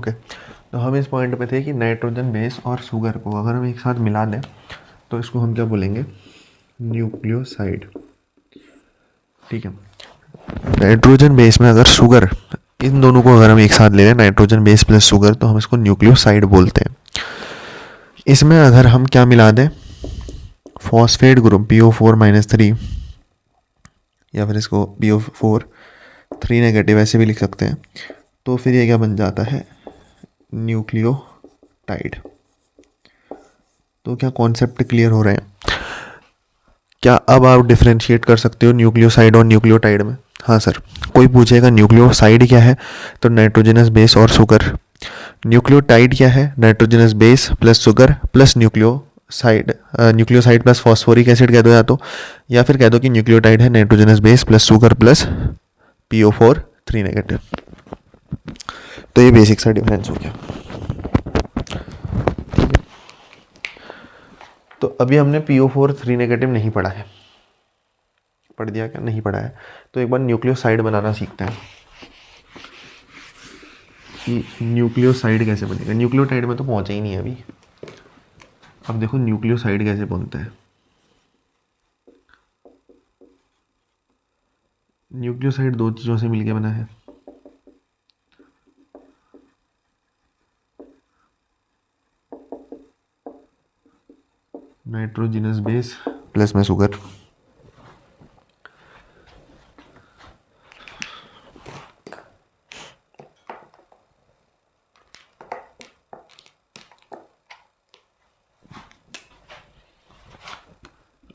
Okay, तो हम इस पॉइंट पे थे कि नाइट्रोजन बेस और शुगर को अगर हम एक साथ मिला दें तो इसको हम क्या बोलेंगे, न्यूक्लियोसाइड। ठीक है, नाइट्रोजन बेस में अगर शुगर, इन दोनों को अगर हम एक साथ ले लें, नाइट्रोजन बेस प्लस शुगर, तो हम इसको न्यूक्लियोसाइड बोलते हैं। इसमें अगर हम क्या मिला दें, फॉस्फेट ग्रुप PO4-3, या फिर इसको PO4 3 नेगेटिव ऐसे भी लिख सकते हैं, तो फिर ये क्या बन जाता है, न्यूक्लियोटाइड। तो क्या कॉन्सेप्ट क्लियर हो रहे हैं? क्या अब आप डिफरेंशिएट कर सकते हो न्यूक्लियोसाइड और न्यूक्लियोटाइड में? हाँ सर, कोई पूछेगा न्यूक्लियोसाइड क्या है, तो नाइट्रोजनस बेस और शुगर। न्यूक्लियोटाइड क्या है, nitrogenous base plus sugar plus nucleoside, nucleoside plus phosphoric acid कह दो, या फिर कह दो कि न्यूक्लियोटाइड है nitrogenous base plus sugar plus PO4 3 negative. तो ये बेसिक सा डिफरेंस हो गया। तो अभी हमने PO4 3 नेगेटिव नहीं पढ़ा है, पढ़ दिया क्या? नहीं पढ़ा है। तो एक बार न्यूक्लियोसाइड बनाना सीखते हैं कि न्यूक्लियोसाइड कैसे बनेगा। न्यूक्लियोटाइड में तो पहुंचा ही नहीं है अभी। अब देखो न्यूक्लियोसाइड कैसे बनता है। न्यूक्लियोसाइड दो चीज़ों से मिलकर बना है, नाइट्रोजनस बेस प्लस में शुगर।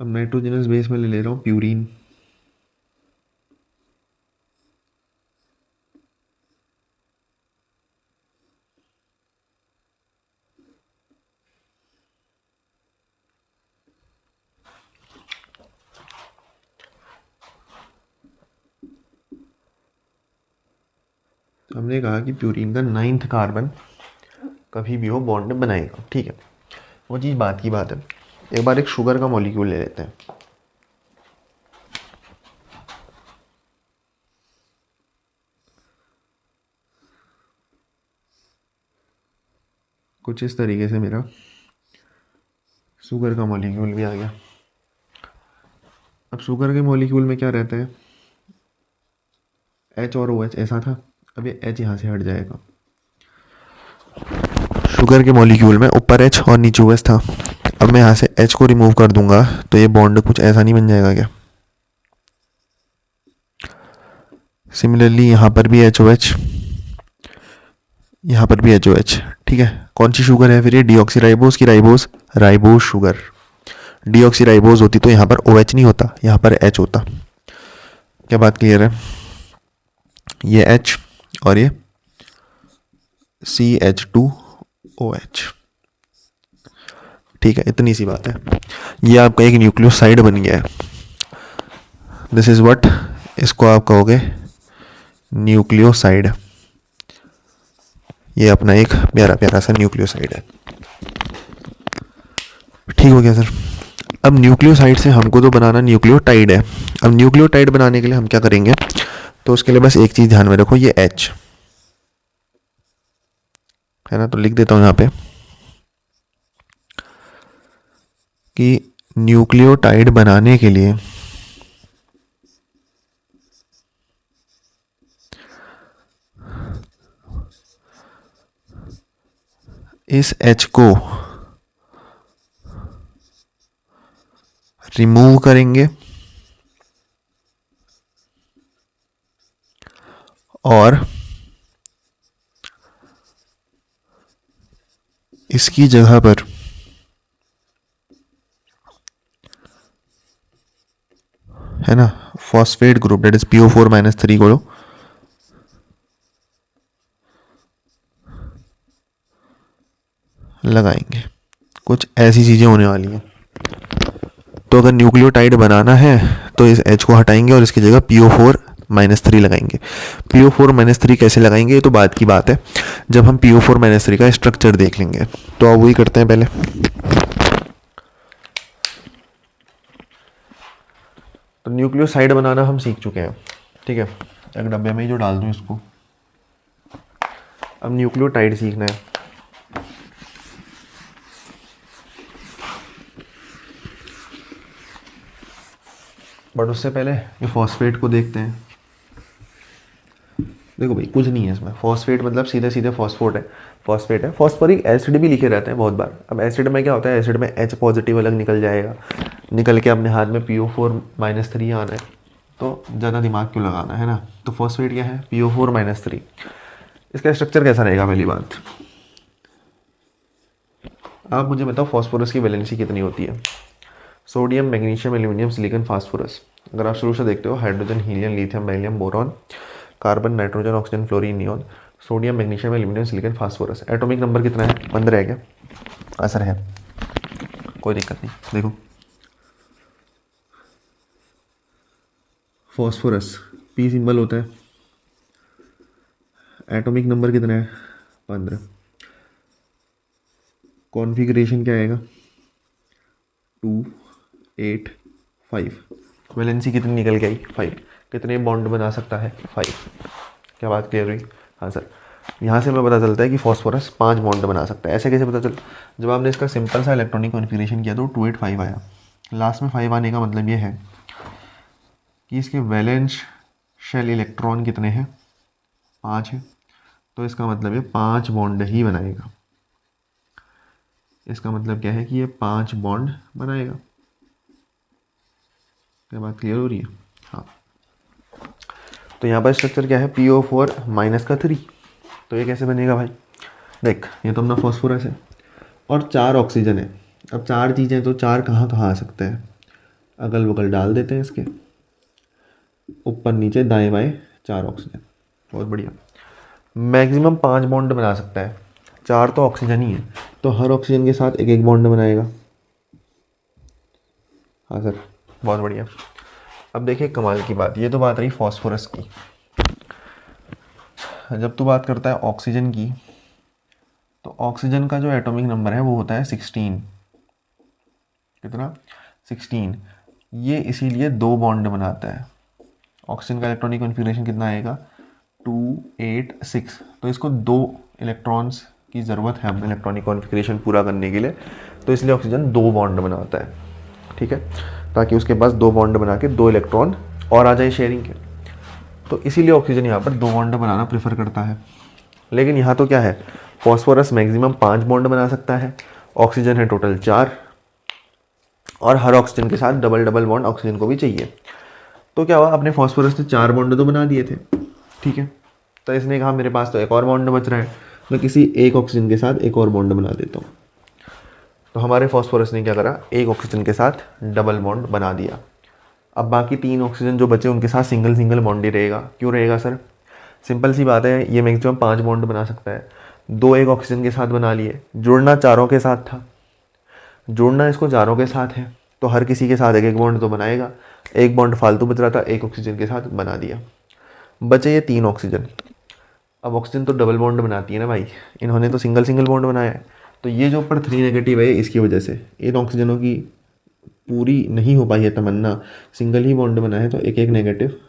अब नाइट्रोजनस बेस में ले रहा हूँ प्यूरीन, हमने कहा कि प्यूरीन का 9th कार्बन कभी भी हो बॉन्ड बनाएगा। ठीक है, वो चीज़ बात की बात है। एक बार एक शुगर का मॉलिक्यूल ले लेते हैं। कुछ इस तरीके से मेरा शुगर का मॉलिक्यूल भी आ गया। अब शुगर के मॉलिक्यूल में क्या रहता है, H और OH ऐसा था, अब ये H यहाँ से हट जाएगा। शुगर के मॉलिक्यूल में ऊपर H और नीचे OH था, अब मैं यहाँ से H को रिमूव कर दूंगा तो ये बॉन्ड कुछ ऐसा नहीं बन जाएगा क्या? सिमिलरली यहाँ पर भी HOH, यहाँ पर भी HOH। ठीक है, कौन सी शुगर है फिर ये, डीऑक्सीराइबोज की राइबोज, राइबोज शुगर। डीऑक्सीराइबोज होती तो यहाँ पर OH नहीं होता, यहाँ पर H होता। क्या बात क्लियर है? ये H और ये CH2OH। ठीक है, इतनी सी बात है। ये आपका एक न्यूक्लियोसाइड बन गया है। दिस इज व्हाट, इसको आप कहोगे न्यूक्लियोसाइड। ये अपना एक प्यारा प्यारा सा न्यूक्लियोसाइड है। ठीक हो गया सर। अब न्यूक्लियोसाइड से हमको तो बनाना न्यूक्लियोटाइड है। अब न्यूक्लियोटाइड बनाने के लिए हम क्या करेंगे, तो उसके लिए बस एक चीज़ ध्यान में रखो, ये H है ना, तो लिख देता हूँ यहाँ पे कि न्यूक्लियोटाइड बनाने के लिए इस H को रिमूव करेंगे और इसकी जगह पर है ना phosphate group, date is PO4-3 को लगाएंगे। कुछ ऐसी चीज़ें होने वाली हैं। तो अगर न्यूक्लियोटाइड बनाना है तो इस H को हटाएंगे और इसकी जगह PO4-3 लगाएंगे। PO4-3 कैसे लगाएंगे ये तो बात की बात है, जब हम PO4-3 का स्ट्रक्चर देख लेंगे। तो अब वही करते हैं पहले। तो न्यूक्लियोसाइड बनाना हम सीख चुके हैं। ठीक है, एक डब्बे में ही जो डाल दूँ इसको, अब न्यूक्लियोटाइड सीखना है। बट उससे पहले ये फॉस्फेट को देखते हैं। देखो भाई कुछ नहीं है इसमें, फॉस्फेट मतलब सीधे सीधे फॉस्फेट है। फॉस्फोरिक एसिड भी लिखे रहते हैं बहुत बार। अब एसिड में क्या होता है, एसिड में H पॉजिटिव अलग निकल जाएगा, निकल के अपने हाथ में PO4-3 आना है, तो ज़्यादा दिमाग क्यों लगाना है ना। तो फॉस्फेट क्या है, PO4-3। इसका स्ट्रक्चर कैसा रहेगा, पहली बात आप मुझे बताओ फॉस्फोरस की वैलेंसी कितनी होती है। Sodium, magnesium, aluminium, silicon, phosphorus. अगर आप शुरू से देखते हो, hydrogen, helium, lithium, beryllium, boron, carbon, nitrogen, oxygen, fluorine, neon, sodium, magnesium, aluminium, silicon, phosphorus. Atomic number कितना है, 15 है क्या, आंसर है, कोई दिक्कत नहीं। देखो फॉस्फोरस P सिंबल होता है, एटॉमिक नंबर कितना है, 15। कॉन्फ़िगरेशन क्या आएगा, 2, 8, 5। वैलेंसी कितनी निकल के आई, 5। कितने बॉन्ड बना सकता है, 5। क्या बात क्लियर हुई, हाँ सर। यहाँ से हमें पता चलता है कि फॉस्फोरस 5 बॉन्ड बना सकता है। ऐसे कैसे पता चल, जब आपने इसका सिंपल सा इलेक्ट्रॉनिक कॉन्फ़िगरेशन किया तो 285 आया। लास्ट में 5 आने का मतलब ये है कि इसके वैलेंस शेल इलेक्ट्रॉन कितने हैं, 5 है। तो इसका मतलब ये 5 बॉन्ड ही बनाएगा। इसका मतलब क्या है कि ये 5 बॉन्ड बनाएगा। क्या बात क्लियर हो रही है, हाँ। तो यहाँ पर स्ट्रक्चर क्या है, PO4-3। तो ये कैसे बनेगा भाई, देख ये तो अपना फॉस्फोरस है और 4 ऑक्सीजन है। अब 4 चीज़ें तो 4 कहाँ कहाँ आ सकते हैं, अगल बगल डाल देते हैं इसके, ऊपर नीचे दाएं बाएं 4 ऑक्सीजन, बहुत बढ़िया। मैक्सिमम 5 बॉन्ड बना सकता है, 4 तो ऑक्सीजन ही है, तो हर ऑक्सीजन के साथ एक एक बॉन्ड बनाएगा। हाँ सर, बहुत बढ़िया। अब देखिए कमाल की बात, ये तो बात रही फॉस्फोरस की। जब तू बात करता है ऑक्सीजन की, तो ऑक्सीजन का जो एटॉमिक नंबर है वो होता है 16। कितना, 16। ये इसीलिए 2 बॉन्ड बनाता है। ऑक्सीजन का इलेक्ट्रॉनिक कॉन्फ़िगरेशन कितना आएगा, 2, 8, 6। तो इसको 2 इलेक्ट्रॉन्स की ज़रूरत है अपने इलेक्ट्रॉनिक कॉन्फ़िगरेशन पूरा करने के लिए, तो इसलिए ऑक्सीजन 2 बॉन्ड बनाता है, ठीक है, ताकि उसके पास 2 बॉन्ड बना के 2 इलेक्ट्रॉन और आ जाए शेयरिंग के। तो इसीलिए ऑक्सीजन यहाँ पर 2 बॉन्ड बनाना प्रेफर करता है। लेकिन यहाँ तो क्या है, फॉस्फोरस मैक्सिमम 5 बॉन्ड बना सकता है, ऑक्सीजन है टोटल 4, और हर ऑक्सीजन के साथ डबल डबल बॉन्ड ऑक्सीजन को भी चाहिए। तो क्या हुआ, अपने फॉस्फोरस ने 4 बॉन्ड तो बना दिए थे, ठीक है। तो इसने कहा मेरे पास तो एक और बॉन्ड बच रहा है, मैं किसी एक ऑक्सीजन के साथ एक और बॉन्ड बना देता हूँ। तो हमारे फॉस्फोरस ने क्या करा, एक ऑक्सीजन के साथ डबल बॉन्ड बना दिया। अब बाकी 3 ऑक्सीजन जो बचे उनके साथ सिंगल सिंगल बॉन्ड ही रहेगा। क्यों रहेगा सर, सिंपल सी बात है, ये मैक्सिमम 5 बॉन्ड बना सकता है, 2 एक ऑक्सीजन के साथ बना लिए, जुड़ना चारों के साथ था, जुड़ना इसको चारों के साथ है, तो हर किसी के साथ एक एक बॉन्ड तो बनाएगा। एक बॉन्ड फालतू बच रहा था, एक ऑक्सीजन के साथ बना दिया, बचे ये 3 ऑक्सीजन। अब ऑक्सीजन तो डबल बॉन्ड बनाती है ना भाई, इन्होंने तो सिंगल सिंगल बॉन्ड बनाया है। तो ये जो ऊपर 3 नेगेटिव है, इसकी वजह से इन ऑक्सीजनों की पूरी नहीं हो पाई है तमन्ना, सिंगल ही बॉन्ड बना है, तो एक एक नेगेटिव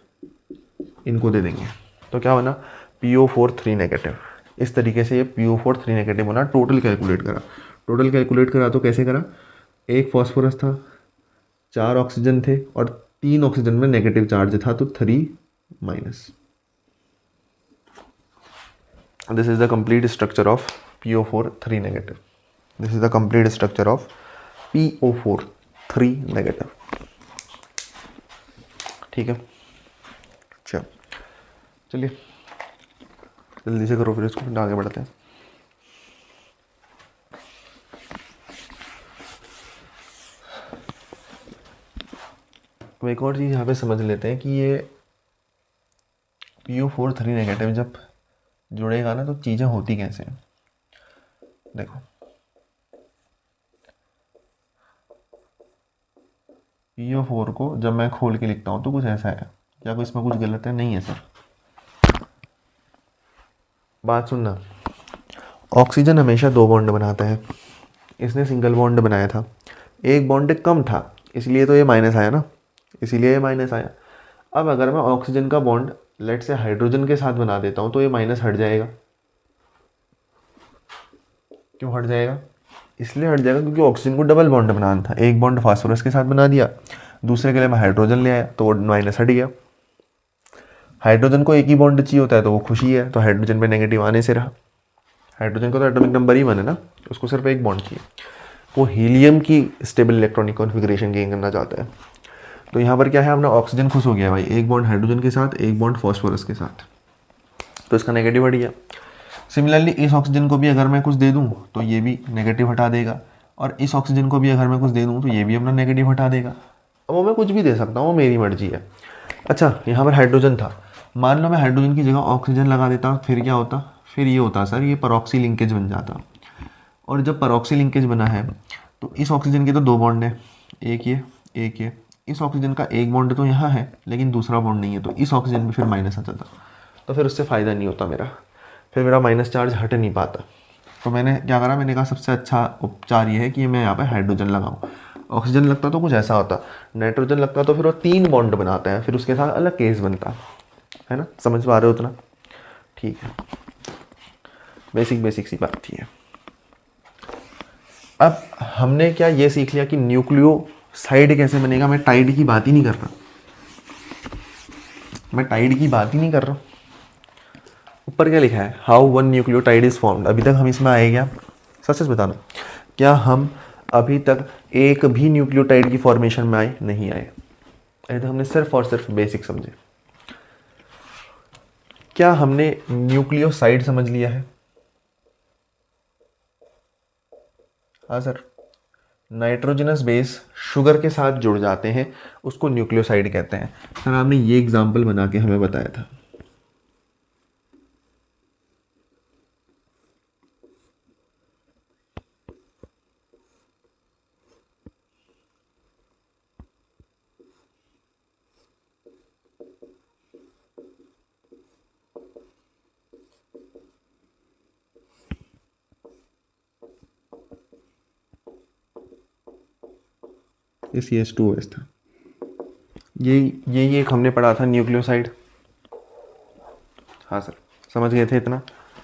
इनको दे देंगे। तो क्या बना, PO4-3 नेगेटिव। इस तरीके से ये PO4-3 नेगेटिव बना। टोटल कैलकुलेट करा तो कैसे करा, एक फॉस्फोरस था, 4 ऑक्सीजन थे और 3 ऑक्सीजन में नेगेटिव चार्ज था, तो 3 minus. This is the complete structure of PO4-3 negative. This is the complete structure of PO4-3 negative, ठीक है। अच्छा चलिए जल्दी से करो, फिर इसको फिर आगे बढ़ते हैं। अब एक और चीज़ यहाँ पे समझ लेते हैं कि ये PO4-3 नेगेटिव जब जुड़ेगा ना, तो चीज़ें होती कैसे हैं। देखो PO4 को जब मैं खोल के लिखता हूँ तो कुछ ऐसा है, क्या कोई इसमें कुछ गलत है, नहीं है सर। बात सुनना, ऑक्सीजन हमेशा 2 बॉन्ड बनाता है, इसने सिंगल बॉन्ड बनाया था, एक बॉन्ड कम था, इसलिए तो ये माइनस आया ना, इसीलिए ये माइनस आया। अब अगर मैं ऑक्सीजन का बॉन्ड लेट से हाइड्रोजन के साथ बना देता हूँ तो ये माइनस हट जाएगा, क्यों हट जाएगा? इसलिए हट जाएगा क्योंकि ऑक्सीजन को डबल बॉन्ड बनाना था। एक बॉन्ड फास्फोरस के साथ बना दिया, दूसरे के लिए मैं हाइड्रोजन ले आया तो वो माइनस हट गया। हाइड्रोजन को एक ही बॉन्ड चाहिए होता है तो वो खुशी है, तो हाइड्रोजन पे नेगेटिव आने से रहा। हाइड्रोजन को तो एटॉमिक नंबर ही 1 है ना, उसको सिर्फ एक बॉन्ड चाहिए। वो हीलियम की स्टेबल इलेक्ट्रॉनिक कॉन्फ़िगरेशन गेन करना चाहता है। तो यहाँ पर क्या है, अपना ऑक्सीजन खुश हो गया भाई, एक बॉन्ड हाइड्रोजन के साथ, एक बॉन्ड फॉस्फोरस के साथ, तो इसका नेगेटिव हट गया। सिमिलरली इस ऑक्सीजन को भी अगर मैं कुछ दे दूँ तो ये भी नेगेटिव हटा देगा, और इस ऑक्सीजन को भी अगर मैं कुछ दे दूँ तो ये भी अपना नेगेटिव हटा देगा। अब वो मैं कुछ भी दे सकता हूँ, वो मेरी मर्जी है। अच्छा, यहाँ पर हाइड्रोजन था, मान लो मैं हाइड्रोजन की जगह ऑक्सीजन लगा देता, फिर क्या होता? फिर ये होता सर, ये परऑक्सी लिंकेज बन जाता। और जब परऑक्सी लिंकेज बना है तो इस ऑक्सीजन के तो 2 बॉन्ड है, एक ये एक ये। इस ऑक्सीजन का एक बॉन्ड तो यहाँ है लेकिन दूसरा बॉन्ड नहीं है, तो इस ऑक्सीजन में फिर माइनस आ जाता, तो फिर उससे फ़ायदा नहीं होता मेरा, फिर मेरा माइनस चार्ज हट नहीं पाता। तो मैंने क्या करा, मैंने कहा सबसे अच्छा उपचार ये है कि मैं यहाँ पे हाइड्रोजन लगाऊँ। ऑक्सीजन लगता तो कुछ ऐसा होता, नाइट्रोजन लगता तो फिर वो 3 बॉन्ड बनाता है, फिर उसके साथ अलग केस बनता है ना। समझ पा रहे हो उतना? ठीक है, बेसिक सी बात थी है। अब हमने क्या ये सीख लिया कि न्यूक्लियोसाइड कैसे बनेगा। मैं टाइड की बात ही नहीं कर रहा, मैं टाइड की बात ही नहीं कर रहा। ऊपर क्या लिखा है, how one nucleotide is formed. अभी तक हम इसमें आए क्या? सच सच बताना, क्या हम अभी तक एक भी न्यूक्लियोटाइड की फॉर्मेशन में आए? नहीं आए। अभी तक हमने सिर्फ और सिर्फ बेसिक समझे। क्या हमने न्यूक्लियोसाइड समझ लिया है? हाँ सर, नाइट्रोजनस बेस शुगर के साथ जुड़ जाते हैं, उसको न्यूक्लियोसाइड कहते हैं। सर आपने ये एग्जाम्पल बना के हमें बताया था। ये CH2OH था। ये एक हमने पढ़ा था न्यूक्लियोसाइड। हाँ सर, समझ गए थे? इतना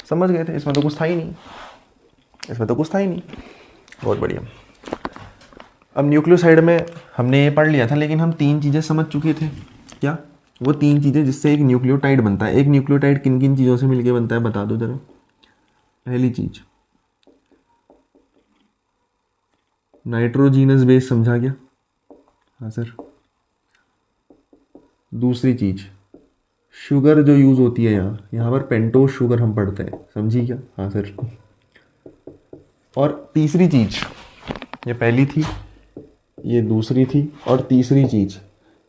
समझ गए थे? इसमें तो कुछ था ही नहीं, इसमें तो कुछ था ही नहीं। बहुत बढ़िया। अब न्यूक्लियोसाइड में हमने ये पढ़ लिया था, लेकिन हम 3 चीज़ें समझ चुके थे। क्या वो 3 चीज़ें जिससे एक न्यूक्लियोटाइड बनता है? एक न्यूक्लियोटाइड किन किन चीज़ों से मिलके बनता है बता दो जरा। पहली चीज़ नाइट्रोजीनस बेस, समझा गया? हाँ सर। दूसरी चीज़ शुगर जो यूज़ होती है यहाँ यहाँ पर पेंटोज शुगर हम पढ़ते हैं, समझी क्या? हाँ सर। और तीसरी चीज़, ये पहली थी, ये दूसरी थी, और तीसरी चीज़,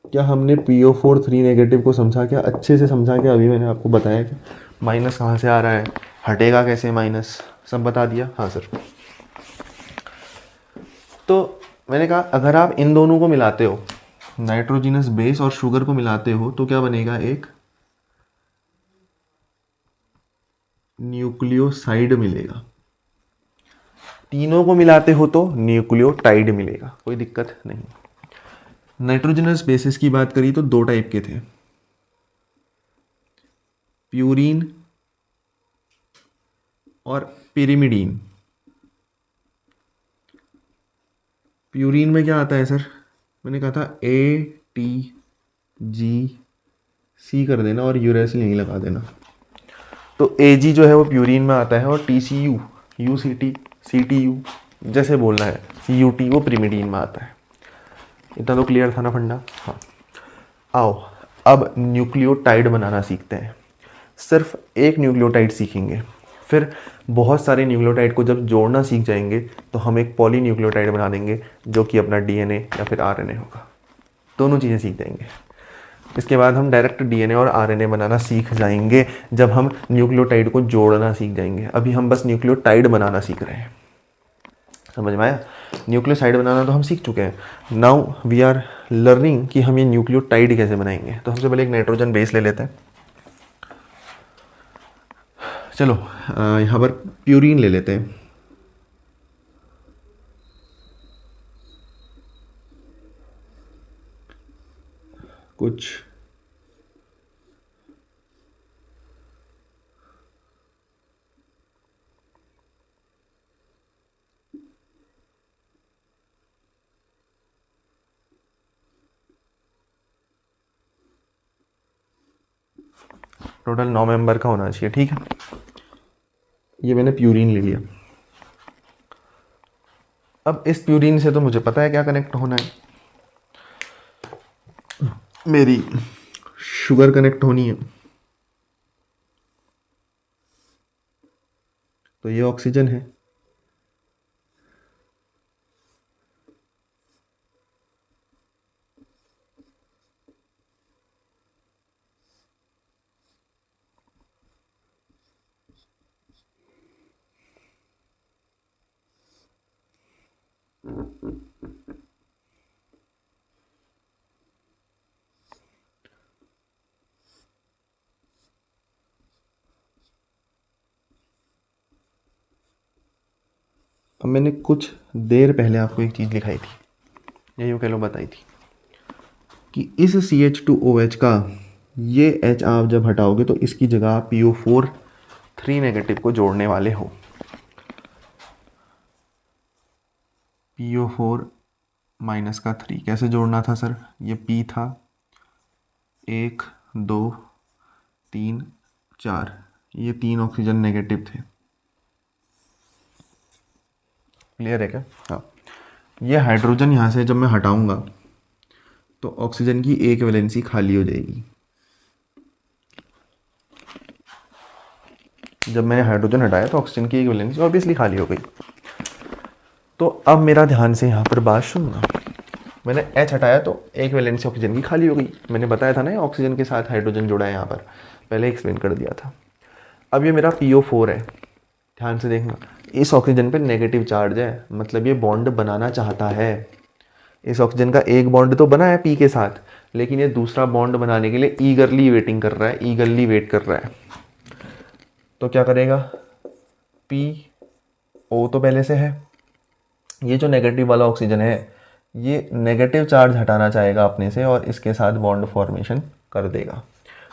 क्या हमने PO4 3 नेगेटिव को समझा क्या? अच्छे से समझा क्या? अभी मैंने आपको बताया कि माइनस कहाँ से आ रहा है, हटेगा कैसे माइनस, सब बता दिया। हाँ सर। तो मैंने कहा अगर आप इन दोनों को मिलाते हो, नाइट्रोजिनस बेस और शुगर को मिलाते हो, तो क्या बनेगा? एक न्यूक्लियोसाइड मिलेगा। तीनों को मिलाते हो तो न्यूक्लियोटाइड मिलेगा, कोई दिक्कत नहीं। नाइट्रोजनस बेसिस की बात करी तो 2 टाइप के थे, प्यूरीन और पिरिमिडीन। प्यूरीन में क्या आता है सर? मैंने कहा था ATGC कर देना और यूरेसिल नहीं लगा देना। तो AG जो है वो प्यूरीन में आता है, और TCU UCT CTU जैसे बोलना है, CUT वो पिरिमिडीन में आता है। इतना तो क्लियर था ना फंडा? हाँ। आओ अब न्यूक्लियोटाइड बनाना सीखते हैं। सिर्फ एक न्यूक्लियोटाइड सीखेंगे, फिर बहुत सारे न्यूक्लियोटाइड को जब जोड़ना सीख जाएंगे तो हम एक पॉली न्यूक्लियोटाइड बना देंगे, जो कि अपना DNA या फिर RNA होगा। दोनों चीज़ें सीख जाएंगे। इसके बाद हम डायरेक्ट DNA और RNA बनाना सीख जाएंगे जब हम न्यूक्लियोटाइड को जोड़ना सीख जाएंगे। अभी हम बस न्यूक्लियोटाइड बनाना सीख रहे हैं। समझ में आया? न्यूक्लियोसाइड बनाना तो हम सीख चुके हैं, नाउ वी आर लर्निंग कि हम ये न्यूक्लियोटाइड कैसे बनाएंगे। तो सबसे पहले एक नाइट्रोजन बेस ले लेते हैं। चलो यहाँ पर प्यूरीन ले लेते हैं। कुछ टोटल 9 मेंबर का होना चाहिए, ठीक है। ये मैंने प्यूरीन ले लिया। अब इस प्यूरीन से तो मुझे पता है क्या कनेक्ट होना है, मेरी शुगर कनेक्ट होनी है। तो ये ऑक्सीजन है, अब मैंने कुछ देर पहले आपको एक चीज़ लिखाई थी, या यूँ कह लो बताई थी, कि इस CH2OH का ये H आप जब हटाओगे तो इसकी जगह आप PO4 3 नेगेटिव को जोड़ने वाले हो। PO4 माइनस का 3 कैसे जोड़ना था सर? ये P था, 1 2 3 4, ये 3 ऑक्सीजन नेगेटिव थे। क्लियर है क्या? हाँ। ये हाइड्रोजन यहाँ से जब मैं हटाऊंगा तो ऑक्सीजन की एक वैलेंसी खाली हो जाएगी। जब मैंने हाइड्रोजन हटाया तो ऑक्सीजन की एक वैलेंसी ऑब्वियसली खाली हो गई। तो अब मेरा ध्यान से यहाँ पर बात सुनना, मैंने H हटाया तो एक वैलेंसी ऑक्सीजन की खाली हो गई। मैंने बताया था ना ऑक्सीजन के साथ हाइड्रोजन जुड़ा है, यहाँ पर पहले एक्सप्लेन कर दिया था। अब ये मेरा PO4 है, ध्यान से देखना, इस ऑक्सीजन पे नेगेटिव चार्ज है, मतलब ये बॉन्ड बनाना चाहता है। इस ऑक्सीजन का एक बॉन्ड तो बना है P के साथ, लेकिन ये दूसरा बॉन्ड बनाने के लिए ईगरली वेटिंग कर रहा है, ईगरली वेट कर रहा है। तो क्या करेगा? PO तो पहले से है, ये जो नेगेटिव वाला ऑक्सीजन है ये नेगेटिव चार्ज हटाना चाहेगा अपने से और इसके साथ बॉन्ड फॉर्मेशन कर देगा।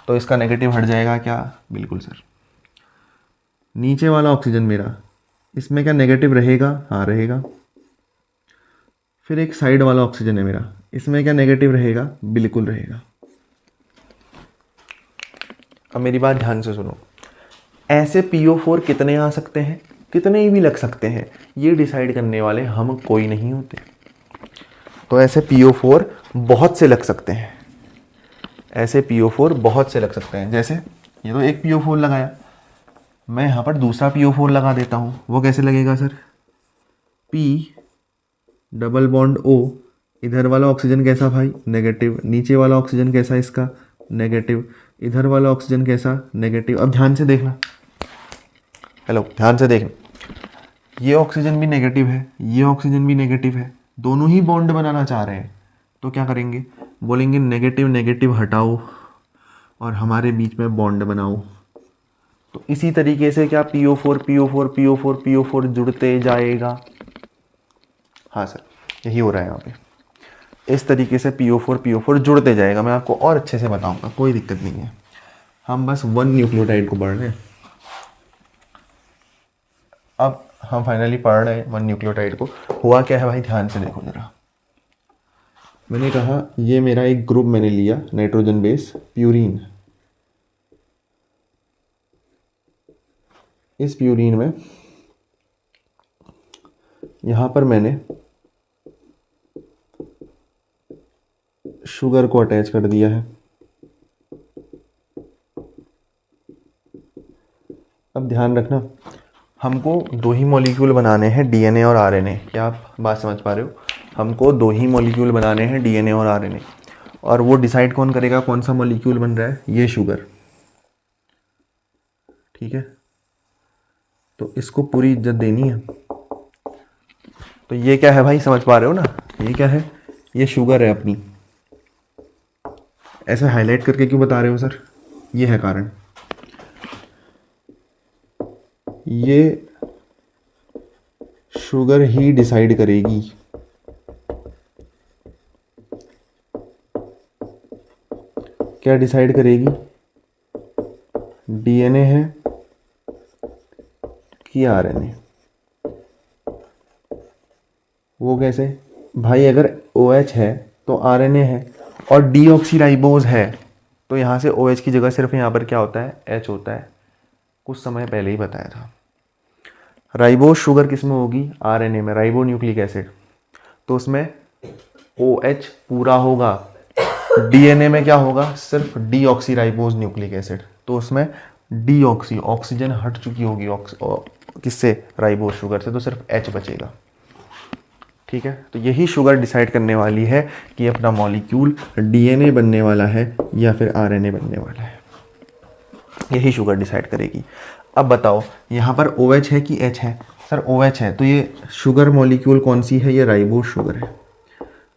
तो इसका नेगेटिव हट जाएगा क्या? बिल्कुल सर। नीचे वाला ऑक्सीजन मेरा, इसमें क्या नेगेटिव रहेगा? हाँ रहेगा। फिर एक साइड वाला ऑक्सीजन है मेरा, इसमें क्या नेगेटिव रहेगा? बिल्कुल रहेगा। अब मेरी बात ध्यान से सुनो, ऐसे PO4 कितने आ सकते हैं? कितने ही भी लग सकते हैं, ये डिसाइड करने वाले हम कोई नहीं होते। तो ऐसे PO4 बहुत से लग सकते हैं, ऐसे PO4 बहुत से लग सकते हैं। जैसे ये तो एक PO4 लगाया, मैं यहाँ पर दूसरा PO4 लगा देता हूँ, वो कैसे लगेगा sir? P double bond O, इधर वाला ऑक्सीजन कैसा भाई? नेगेटिव। नीचे वाला ऑक्सीजन कैसा इसका? नेगेटिव। इधर वाला ऑक्सीजन कैसा? नेगेटिव। अब ध्यान से देखना, हेलो ध्यान से देखना, ये ऑक्सीजन भी नेगेटिव है, ये ऑक्सीजन भी नेगेटिव है, दोनों ही बॉन्ड बनाना चाह रहे हैं। तो क्या करेंगे? बोलेंगे नेगेटिव नेगेटिव हटाओ और हमारे बीच में बॉन्ड बनाओ। तो इसी तरीके से क्या PO4 PO4 PO4 PO4 जुड़ते जाएगा। हाँ सर, यही हो रहा है यहाँ पे। इस तरीके से PO4 PO4 जुड़ते जाएगा। मैं आपको और अच्छे से बताऊंगा, कोई दिक्कत नहीं है। हम बस 1 न्यूक्लियोटाइड को पढ़ रहे हैं। अब हम फाइनली पढ़ रहे हैं 1 न्यूक्लियोटाइड को। हुआ क्या है भाई, ध्यान से देखो जरा। मैंने कहा ये मेरा एक ग्रुप मैंने लिया, नाइट्रोजन बेस प्यूरीन। इस प्यूरीन में यहाँ पर मैंने शुगर को अटैच कर दिया है। अब ध्यान रखना, हमको 2 ही मॉलिक्यूल बनाने हैं, DNA और RNA। क्या आप बात समझ पा रहे हो? हमको 2 ही मॉलिक्यूल बनाने हैं, DNA और RNA। और वो डिसाइड कौन करेगा कौन सा मॉलिक्यूल बन रहा है? ये शुगर। ठीक है, तो इसको पूरी इज्जत देनी है। तो ये क्या है भाई, समझ पा रहे हो ना? ये क्या है? ये शुगर है अपनी। ऐसे हाईलाइट करके क्यों बता रहे हो सर? ये है कारण। ये शुगर ही डिसाइड करेगी क्या डिसाइड करेगी? DNA है कि RNA? वो कैसे भाई? अगर OH है तो RNA है, और डीऑक्सीराइबोज है तो यहाँ से OH की जगह सिर्फ यहाँ पर क्या होता है, H होता है, कुछ समय पहले ही बताया था। राइबोस शुगर किस में होगी, RNA में, राइबो न्यूक्लिक एसिड, तो उसमें OH पूरा होगा। DNA में क्या होगा, सिर्फ डीऑक्सी राइबोस न्यूक्लिक एसिड, तो उसमें डीऑक्सी, ऑक्सीजन हट चुकी होगी किससे, राइबोस शुगर से, तो सिर्फ H बचेगा। ठीक है, तो यही शुगर डिसाइड करने वाली है कि अपना मॉलिक्यूल DNA बनने वाला है या फिर RNA बनने वाला है, यही शुगर डिसाइड करेगी। अब बताओ यहाँ पर OH है कि H है, सर OH है, तो ये शुगर मॉलिक्यूल कौन सी है, ये राइबोस शुगर है।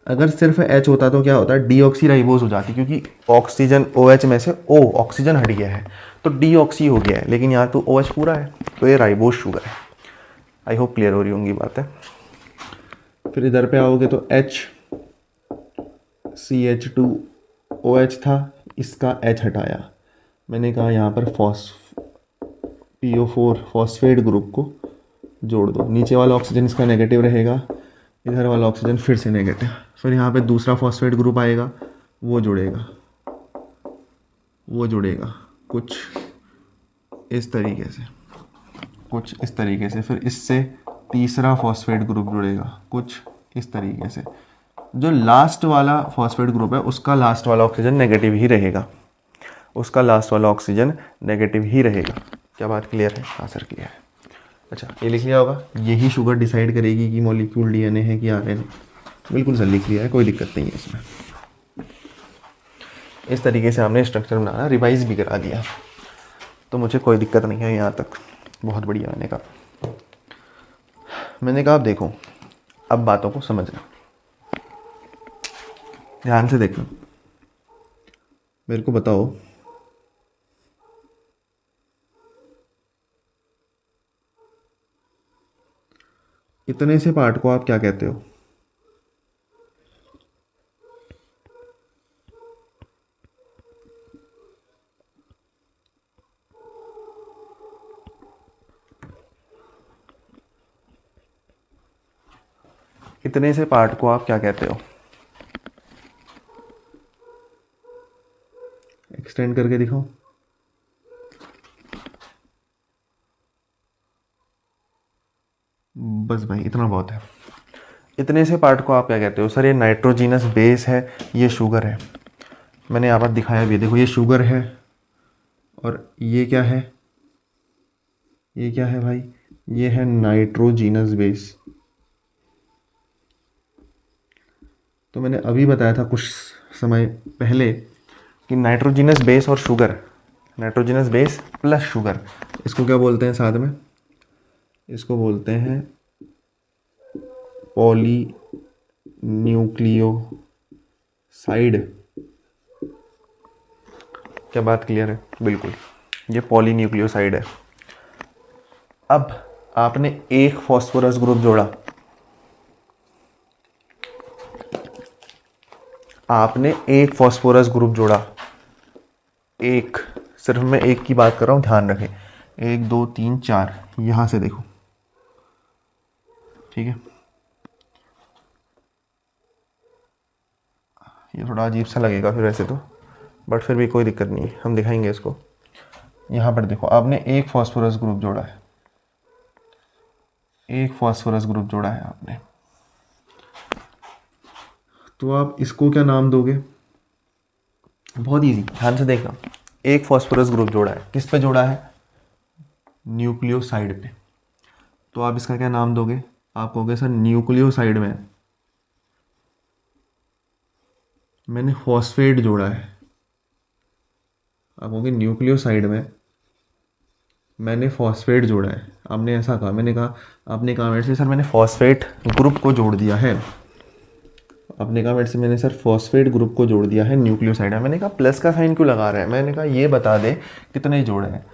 अगर सिर्फ H होता तो क्या होता, डीऑक्सी राइबोस हो जाती, क्योंकि ऑक्सीजन OH में से O ऑक्सीजन हट गया है तो डीऑक्सी हो गया है, लेकिन यहाँ तो OH पूरा है, तो ये राइबोस शुगर है। आई होप क्लियर हो रही होंगी बातें। फिर इधर पे आओगे तो HCH2OH था, इसका H हटाया, मैंने कहा यहाँ पर PO4 फॉस्फेट ग्रुप को जोड़ दो, नीचे वाला ऑक्सीजन इसका नेगेटिव रहेगा, इधर वाला ऑक्सीजन फिर से नेगेटिव, फिर यहाँ पे दूसरा फॉस्फेट ग्रुप आएगा, वो जुड़ेगा कुछ इस तरीके से, फिर इससे तीसरा फॉस्फेट ग्रुप जुड़ेगा कुछ इस तरीके से। जो लास्ट वाला फॉस्फेट ग्रुप है उसका लास्ट वाला ऑक्सीजन नेगेटिव ही रहेगा, क्या बात क्लियर है? हाँ सर क्लियर है। अच्छा ये लिख लिया होगा, यही शुगर डिसाइड करेगी कि मॉलिक्यूल DNA है कि RNA। बिल्कुल सर लिख लिया है, कोई दिक्कत नहीं है इसमें। इस तरीके से हमने स्ट्रक्चर बनाना, रिवाइज भी करा दिया, तो मुझे कोई दिक्कत नहीं है यहाँ तक, बहुत बढ़िया। मैंने कहा अब देखो, अब बातों को समझना, ध्यान से देखना, मेरे को बताओ इतने से पार्ट को आप क्या कहते हो? इतने से पार्ट को आप क्या कहते हो? एक्सटेंड करके दिखाओ। बस भाई इतना बहुत है। इतने से पार्ट को आप क्या कहते हो? सर ये नाइट्रोजीनस बेस है, ये शुगर है, मैंने यहाँ पर दिखाया भी, देखो ये शुगर है और ये क्या है, भाई, ये है नाइट्रोजीनस बेस। तो मैंने अभी बताया था कुछ समय पहले कि नाइट्रोजीनस बेस और sugar, nitrogenous base plus sugar, इसको क्या बोलते हैं साथ में? इसको बोलते हैं पॉली न्यूक्लियोसाइड। क्या बात क्लियर है? बिल्कुल, ये पॉली न्यूक्लियोसाइड है। अब आपने एक फॉस्फोरस ग्रुप जोड़ा, एक, सिर्फ मैं एक की बात कर रहा हूं, ध्यान रखें, 1 2 3 4, यहां से देखो, ठीक है। ये थोड़ा अजीब सा लगेगा फिर वैसे तो, बट फिर भी कोई दिक्कत नहीं है, हम दिखाएंगे इसको। यहाँ पर देखो, आपने एक फॉस्फोरस ग्रुप जोड़ा है, आपने, तो आप इसको क्या नाम दोगे? बहुत इजी, ध्यान से देखना। एक फॉस्फोरस ग्रुप जोड़ा है, किस पे जोड़ा है? न्यूक्लियोसाइड पे, तो आप इसका क्या नाम दोगे? आप कहोगे सर न्यूक्लियोसाइड में मैंने फॉस्फेट जोड़ा है, आप कहोगे न्यूक्लियोसाइड में मैंने फॉस्फेट जोड़ा है। आपने ऐसा कहा, आपने कहा मेरे से सर मैंने फॉस्फेट ग्रुप को जोड़ दिया है, मैंने सर फॉस्फेट ग्रुप को जोड़ दिया है न्यूक्लियोसाइड है। मैंने कहा प्लस का साइन क्यों लगा रहा है? मैंने कहा ये बता दे कितने जोड़े हैं,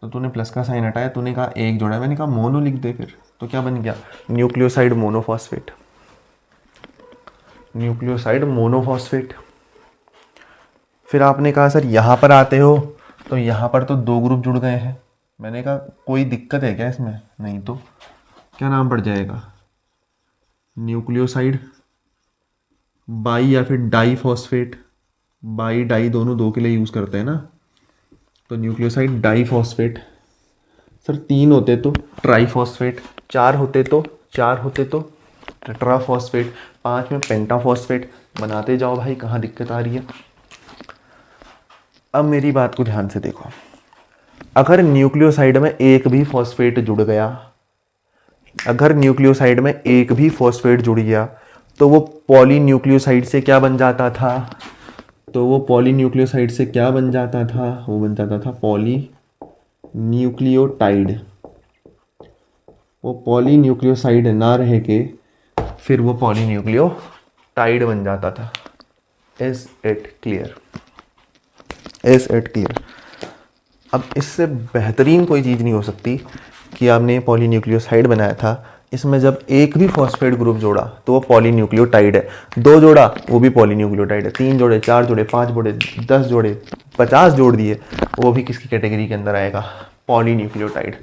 तो तूने प्लस का साइन हटाया, तूने कहा एक जोड़ा है, मैंने कहा मोनो लिख दे फिर, तो क्या बन गया? Nucleoside monophosphate. फिर आपने कहा सर यहाँ पर आते हो तो यहाँ पर तो 2 ग्रुप जुड़ गए हैं, मैंने कहा कोई दिक्कत है क्या इसमें? नहीं, तो क्या नाम पड़ जाएगा? न्यूक्लियोसाइड बाई या फिर डाई फॉस्फेट, बाई डाई दोनों दो के लिए यूज़ करते हैं ना, तो न्यूक्लियोसाइड डाईफॉस्फेट। सर 3 होते तो ट्राईफॉस्फेट, 4 होते तो टेट्राफॉस्फेट, 5 में पेंटाफॉस्फेट। बनाते जाओ भाई, कहाँ दिक्कत आ रही है। अब मेरी बात को ध्यान से देखो, अगर न्यूक्लियोसाइड में एक भी फॉस्फेट जुड़ गया, अगर न्यूक्लियोसाइड में एक भी फॉस्फेट जुड़ गया तो वो पॉलीन्यूक्लियोसाइड से क्या बन जाता था, तो वो पॉलीन्यूक्लियोसाइड से क्या बन जाता था, वो बन जाता था पॉलीन्यूक्लियोटाइड। वो पॉलीन्यूक्लियोसाइड ना रह के फिर वो पॉलीन्यूक्लियोटाइड बन जाता था। Is it clear? Is it clear? अब इससे बेहतरीन कोई चीज़ नहीं हो सकती कि आपने पॉलीन्यूक्लियोसाइड बनाया था, इसमें जब एक भी फॉस्फेट ग्रुप जोड़ा तो वो पॉलीन्यूक्लियोटाइड है, 2 जोड़ा वो भी पॉलीन्यूक्लियोटाइड है, 3 जोड़े, 4 जोड़े, 5 जोड़े, 10 जोड़े, 50 जोड़ दिए, वो भी किसकी कैटेगरी के अंदर आएगा? Polynucleotide.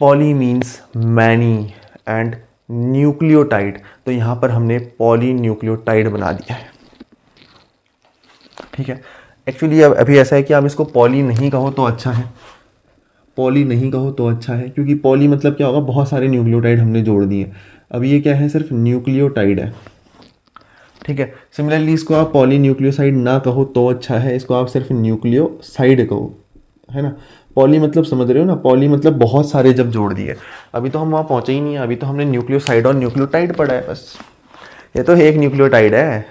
Poly means many and nucleotide, तो यहाँ पर हमने पॉलीन्यूक्लियोटाइड बना दिया है। ठीक है, एक्चुअली अब अभी ऐसा है कि आप इसको पॉली नहीं कहो तो अच्छा है, पॉली नहीं कहो तो अच्छा है, क्योंकि पॉली मतलब क्या होगा, बहुत सारे न्यूक्लियोटाइड हमने जोड़ दिए। अब ये क्या है, सिर्फ न्यूक्लियोटाइड है। ठीक है, सिमिलरली इसको आप पॉली न्यूक्लियोसाइड ना कहो तो अच्छा है, इसको आप सिर्फ न्यूक्लियोसाइड कहो, है ना। पॉली मतलब समझ रहे हो ना, पॉली मतलब बहुत सारे जब जोड़ दिए। अभी तो हम वहाँ पहुँचे ही नहीं है, अभी तो हमने न्यूक्लियोसाइड और न्यूक्लियोटाइड पढ़ा है बस। ये तो एक न्यूक्लियोटाइड है,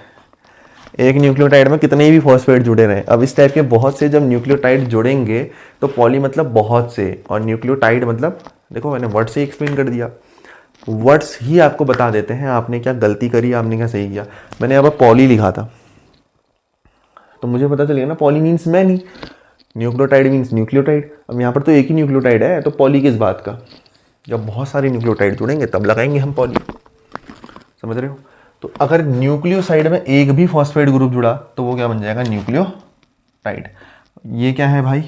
एक न्यूक्लियोटाइड में कितने भी फॉस्फेट जुड़े रहे। अब इस टाइप के बहुत से जब न्यूक्लियोटाइड जुड़ेंगे तो पॉली मतलब बहुत से, और न्यूक्लियोटाइड मतलब, देखो मैंने वर्ड से एक्सप्लेन कर दिया, वर्ड्स ही आपको बता देते हैं आपने क्या गलती करी, आपने क्या सही किया। मैंने यहाँ पर पॉली लिखा था तो मुझे पता चलेगा ना, poly means many, nucleotide means nucleotide. अब यहाँ पर तो एक ही न्यूक्लियोटाइड है, तो पॉली किस बात का? जब बहुत सारे न्यूक्लियोटाइड जुड़ेंगे तब लगाएंगे हम पॉली, समझ रहे हो। तो अगर न्यूक्लियोसाइड में एक भी फॉस्फेट ग्रुप जुड़ा तो वो क्या बन जाएगा? न्यूक्लियोटाइड। ये क्या है भाई?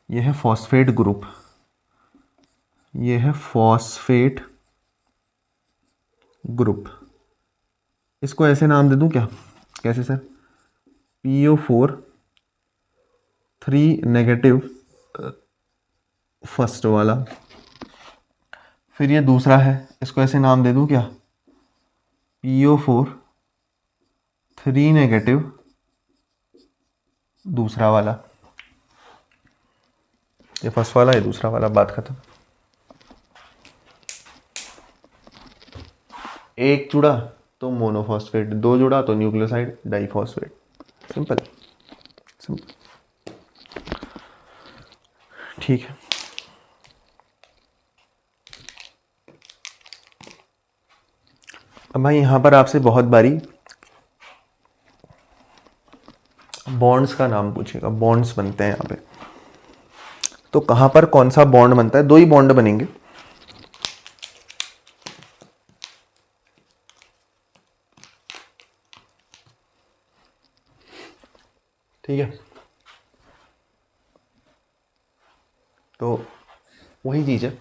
ये है फॉस्फेट ग्रुप, ये है फॉस्फेट ग्रुप। इसको ऐसे नाम दे दूं क्या? कैसे सर? PO4 3 नेगेटिव फर्स्ट वाला। फिर ये दूसरा है, इसको ऐसे नाम दे दूं क्या? PO4 3 नेगेटिव दूसरा वाला। ये फर्स्ट वाला, ये दूसरा वाला, बात खत्म। एक जुड़ा तो मोनोफॉस्फेट, 2 जुड़ा तो न्यूक्लियोसाइड डाइफॉस्फेट। सिंपल सिंपल, ठीक है। अब भाई यहाँ पर आपसे बहुत बारी बॉन्ड्स का नाम पूछेगा, बॉन्ड्स बनते हैं यहाँ पे, तो कहाँ पर कौन सा बॉन्ड बनता है? 2 ही बॉन्ड बनेंगे, ठीक है। तो वही चीज है,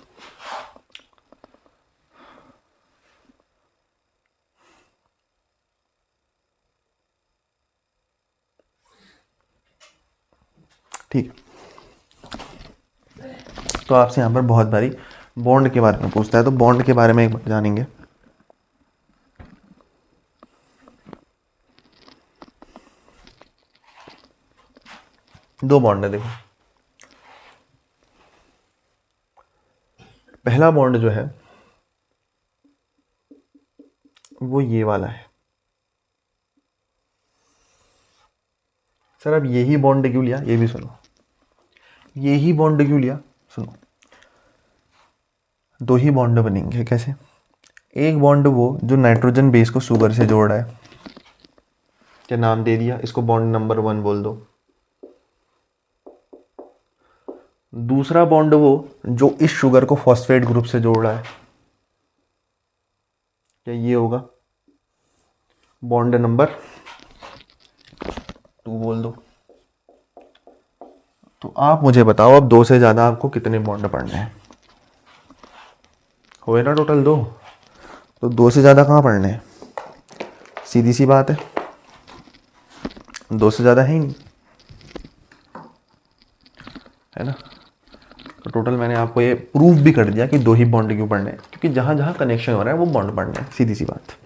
ठीक। तो आपसे यहाँ पर बहुत बारी बॉन्ड के बारे में पूछता है, तो बॉन्ड के बारे में एक बार जानेंगे। दो बॉन्ड है, देखो। पहला बॉन्ड जो है वो ये वाला है। सर अब यही बॉन्ड क्यों लिया, ये भी सुनो। यही बॉन्ड क्यों लिया, सुनो। 2 ही बॉन्ड बनेंगे, कैसे? एक बॉन्ड वो जो नाइट्रोजन बेस को शुगर से जोड़ रहा है, क्या नाम दे दिया इसको, बॉन्ड नंबर 1 बोल दो। दूसरा बॉन्ड वो जो इस शुगर को फॉस्फेट ग्रुप से जोड़ रहा है, क्या ये होगा? बॉन्ड नंबर 2 बोल दो। तो आप मुझे बताओ, अब 2 से ज़्यादा आपको कितने बॉन्ड पढ़ने हैं? हुए ना टोटल 2, तो 2 से ज़्यादा कहाँ पढ़ने हैं? सीधी सी बात है, 2 से ज़्यादा है ही नहीं, है ना। तो टोटल मैंने आपको ये प्रूफ भी कर दिया कि 2 ही बॉन्ड क्यों पढ़ने हैं, क्योंकि जहाँ जहाँ कनेक्शन हो रहा है वो बॉन्ड पढ़ने हैं। सीधी सी बात,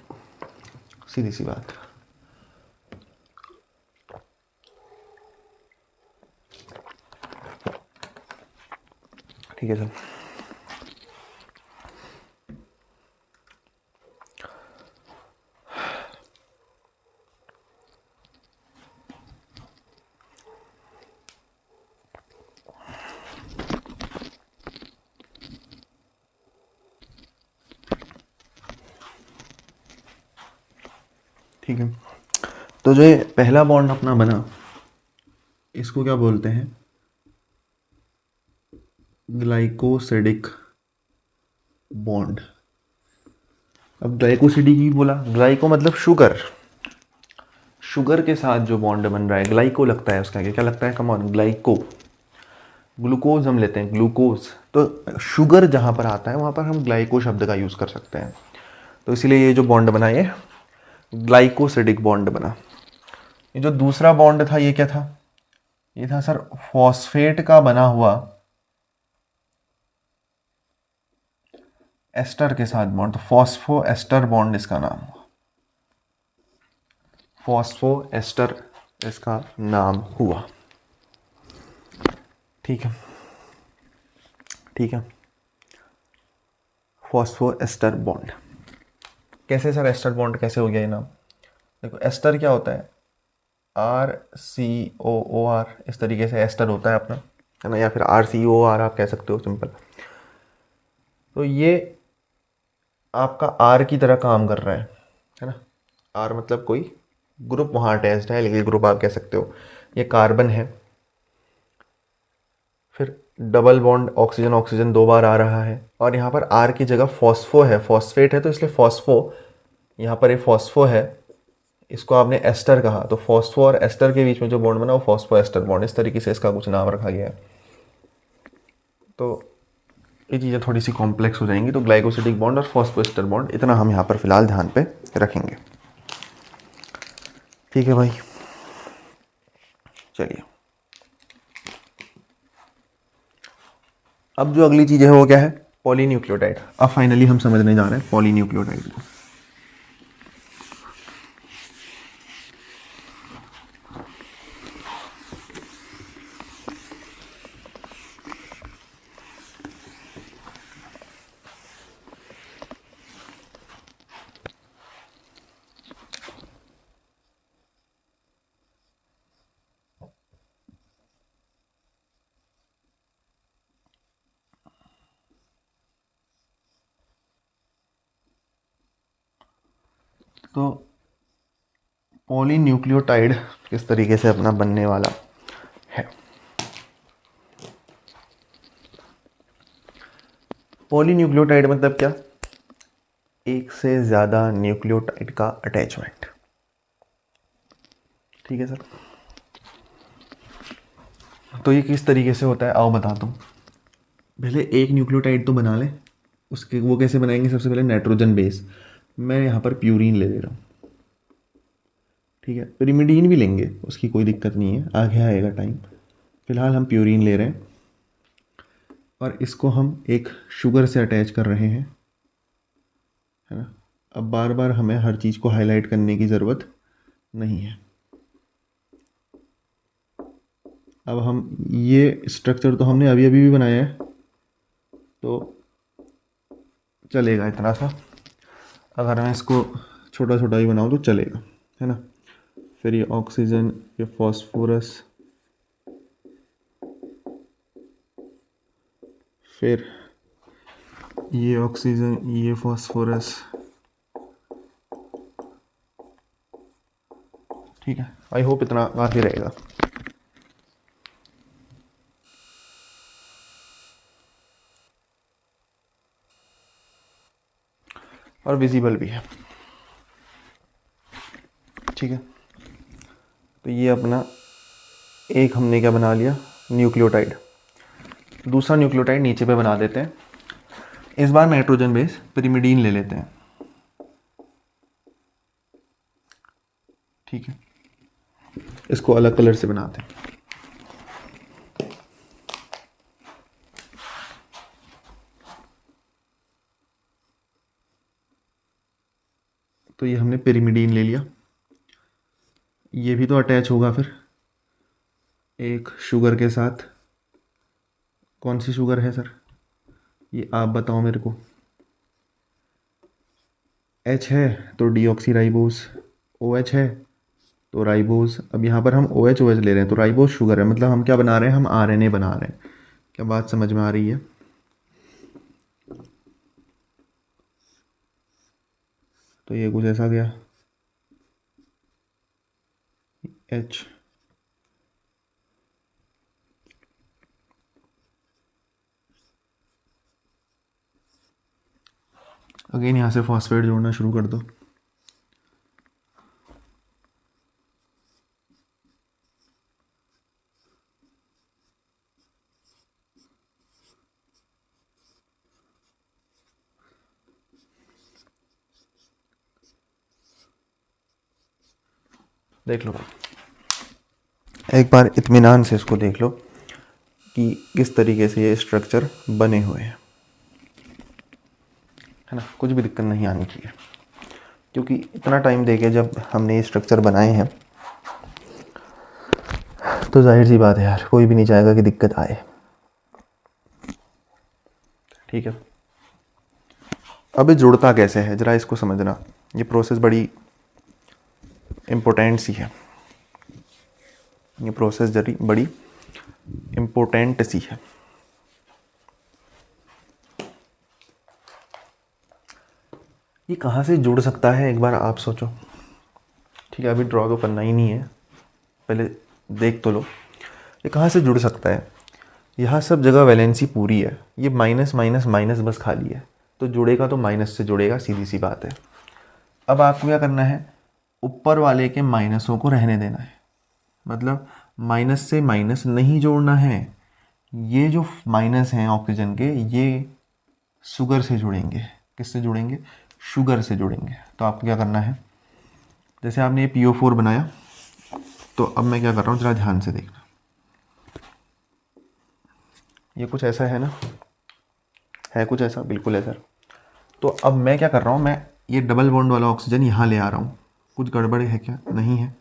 सीधी सी बात। ठीक है सर। ठीक है, तो जो ये पहला बॉन्ड अपना बना, इसको क्या बोलते हैं? Glycosidic bond. अब ग्लाइकोसिडिक ही बोला, ग्लाइको मतलब शुगर, शुगर के साथ जो बॉन्ड बन रहा है, ग्लाइको लगता है उसका आगे, क्या लगता है? Come on, glyco. ग्लूकोज हम लेते हैं, ग्लूकोज, तो शुगर जहाँ पर आता है वहाँ पर हम ग्लाइको शब्द का यूज़ कर सकते हैं। तो इसीलिए ये जो बॉन्ड बना, ये ग्लाइकोसिडिक बॉन्ड बना। ये जो दूसरा बॉन्ड था, ये क्या था? ये था सर फॉस्फेट का बना हुआ एस्टर के साथ बॉन्ड, तो फॉस्फो एस्टर बॉन्ड इसका नाम हुआ, फॉस्फो एस्टर इसका नाम हुआ। ठीक है, ठीक है, फॉस्फो एस्टर बॉन्ड। कैसे सर एस्टर बॉन्ड कैसे हो गया ये नाम? देखो एस्टर क्या होता है, RCOOR, इस तरीके से एस्टर होता है अपना, है ना, या फिर RCOR आप कह सकते हो सिंपल। तो ये आपका R की तरह काम कर रहा है ना। R मतलब कोई ग्रुप वहाँ अटैच्ड है, एल्किल ग्रुप आप कह सकते हो। ये कार्बन है, फिर डबल बॉन्ड ऑक्सीजन ऑक्सीजन 2 बार आ रहा है, और यहाँ पर R की जगह फॉस्फो है, फॉस्फेट है तो इसलिए फॉस्फो, यहाँ पर ये फॉस्फो है, इसको आपने एस्टर कहा, तो फॉस्फो और एस्टर के बीच में जो बॉन्ड बना वो फॉस्फो एस्टर बॉन्ड, इस तरीके से इसका कुछ नाम रखा गया है। तो ये चीज़ें थोड़ी सी कॉम्प्लेक्स हो जाएंगी, तो ग्लाइकोसिडिक बॉन्ड और फॉस्फो एस्टर बॉन्ड, इतना हम यहाँ पर फिलहाल ध्यान पे रखेंगे। ठीक है भाई, चलिए अब जो अगली चीज़ है वो क्या है? पॉलीन्यूक्लियोटाइड। अब फाइनली हम समझने जा रहे हैं पॉलीन्यूक्लियोटाइड को। तो पॉलीन्यूक्लियोटाइड किस तरीके से अपना बनने वाला है? पॉलीन्यूक्लियोटाइड मतलब क्या? एक से ज़्यादा न्यूक्लियोटाइड का अटैचमेंट। ठीक है सर, तो ये किस तरीके से होता है आओ बताता हूँ। पहले एक न्यूक्लियोटाइड तो बना लें, उसके वो कैसे बनाएंगे? सबसे पहले नाइट्रोजन बेस, मैं यहाँ पर प्यूरीन ले रहा हूँ। ठीक है, पिरिमिडीन भी लेंगे, उसकी कोई दिक्कत नहीं है, आगे आएगा टाइम। फिलहाल हम प्यूरीन ले रहे हैं और इसको हम एक शुगर से अटैच कर रहे हैं, है ना। अब बार बार हमें हर चीज़ को हाईलाइट करने की ज़रूरत नहीं है। अब हम ये स्ट्रक्चर तो हमने अभी अभी भी बनाया है, तो चलेगा इतना सा। अगर मैं इसको छोटा छोटा ही बनाऊँ तो चलेगा, है ना। फिर ये ऑक्सीजन, ये फॉस्फोरस, फिर ये ऑक्सीजन, ये फॉस्फोरस। ठीक है, आई होप इतना काफ़ी रहेगा। और विजिबल भी है। ठीक है, तो ये अपना एक हमने क्या बना लिया? न्यूक्लियोटाइड। दूसरा न्यूक्लियोटाइड नीचे पे बना देते हैं, इस बार नाइट्रोजन बेस पिरिमिडीन ले लेते हैं। ठीक है, इसको अलग कलर से बनाते हैं। तो ये हमने पिरिमिडीन ले लिया, ये भी तो अटैच होगा फिर एक शुगर के साथ। कौन सी शुगर है सर, ये आप बताओ मेरे को। H है तो डीऑक्सीराइबोस, OH है तो राइबोस। अब यहाँ पर हम OH ले रहे हैं तो राइबोस शुगर है, मतलब हम क्या बना रहे हैं, हम RNA बना रहे हैं। क्या बात समझ में आ रही है? तो ये कुछ ऐसा गया H, अगेन यहाँ से फॉस्फेट जोड़ना शुरू कर दो। देख लो एक बार इत्मीनान से इसको देख लो कि किस तरीके से ये स्ट्रक्चर बने हुए हैं, है ना। कुछ भी दिक्कत नहीं आनी चाहिए, क्योंकि इतना टाइम देके जब हमने ये स्ट्रक्चर बनाए हैं तो जाहिर सी बात है यार, कोई भी नहीं चाहेगा कि दिक्कत आए। ठीक है, अब ये जुड़ता कैसे है ज़रा इसको समझना। ये प्रोसेस बड़ी इम्पोर्टेंट सी है, ये प्रोसेस जरी बड़ी इम्पोर्टेंट सी है। ये कहाँ से जुड़ सकता है एक बार आप सोचो। ठीक है, अभी ड्रॉ तो करना ही नहीं है, पहले देख तो लो ये कहाँ से जुड़ सकता है। यहाँ सब जगह वैलेंसी पूरी है, ये माइनस माइनस माइनस बस खाली है, तो जुड़ेगा तो माइनस से जुड़ेगा, सीधी सी बात है। अब आपको क्या करना है, ऊपर वाले के माइनसों को रहने देना है, मतलब माइनस से माइनस नहीं जोड़ना है। ये जो माइनस हैं ऑक्सीजन के, ये शुगर से जुड़ेंगे। किससे जुड़ेंगे? शुगर से जुड़ेंगे। तो आपको क्या करना है, जैसे आपने ये PO4 बनाया, तो अब मैं क्या कर रहा हूँ ज़रा ध्यान से देखना। ये कुछ ऐसा है ना, है कुछ ऐसा, बिल्कुल ऐसा। तो अब मैं क्या कर रहा हूँ, मैं ये डबल बॉन्ड वाला ऑक्सीजन यहाँ ले आ रहा हूँ। कुछ गड़बड़ है क्या? नहीं है।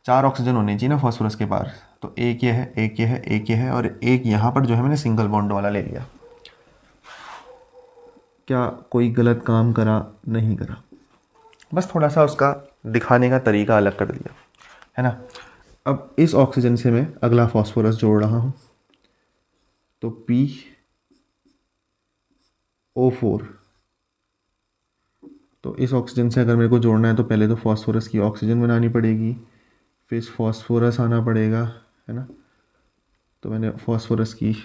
4 ऑक्सीजन होने चाहिए ना फॉस्फोरस के पास, तो एक ये है, एक ये है, एक ये है, और एक यहाँ पर जो है मैंने सिंगल बॉन्ड वाला ले लिया। क्या कोई गलत काम करा? नहीं करा, बस थोड़ा सा उसका दिखाने का तरीका अलग कर दिया, है ना। अब इस ऑक्सीजन से मैं अगला फॉस्फोरस जोड़ रहा हूँ, तो PO4। तो इस ऑक्सीजन से अगर मेरे को जोड़ना है तो पहले तो फॉस्फोरस की ऑक्सीजन बनानी पड़ेगी, फिर फॉस्फोरस आना पड़ेगा, है ना। तो मैंने फॉस्फोरस की,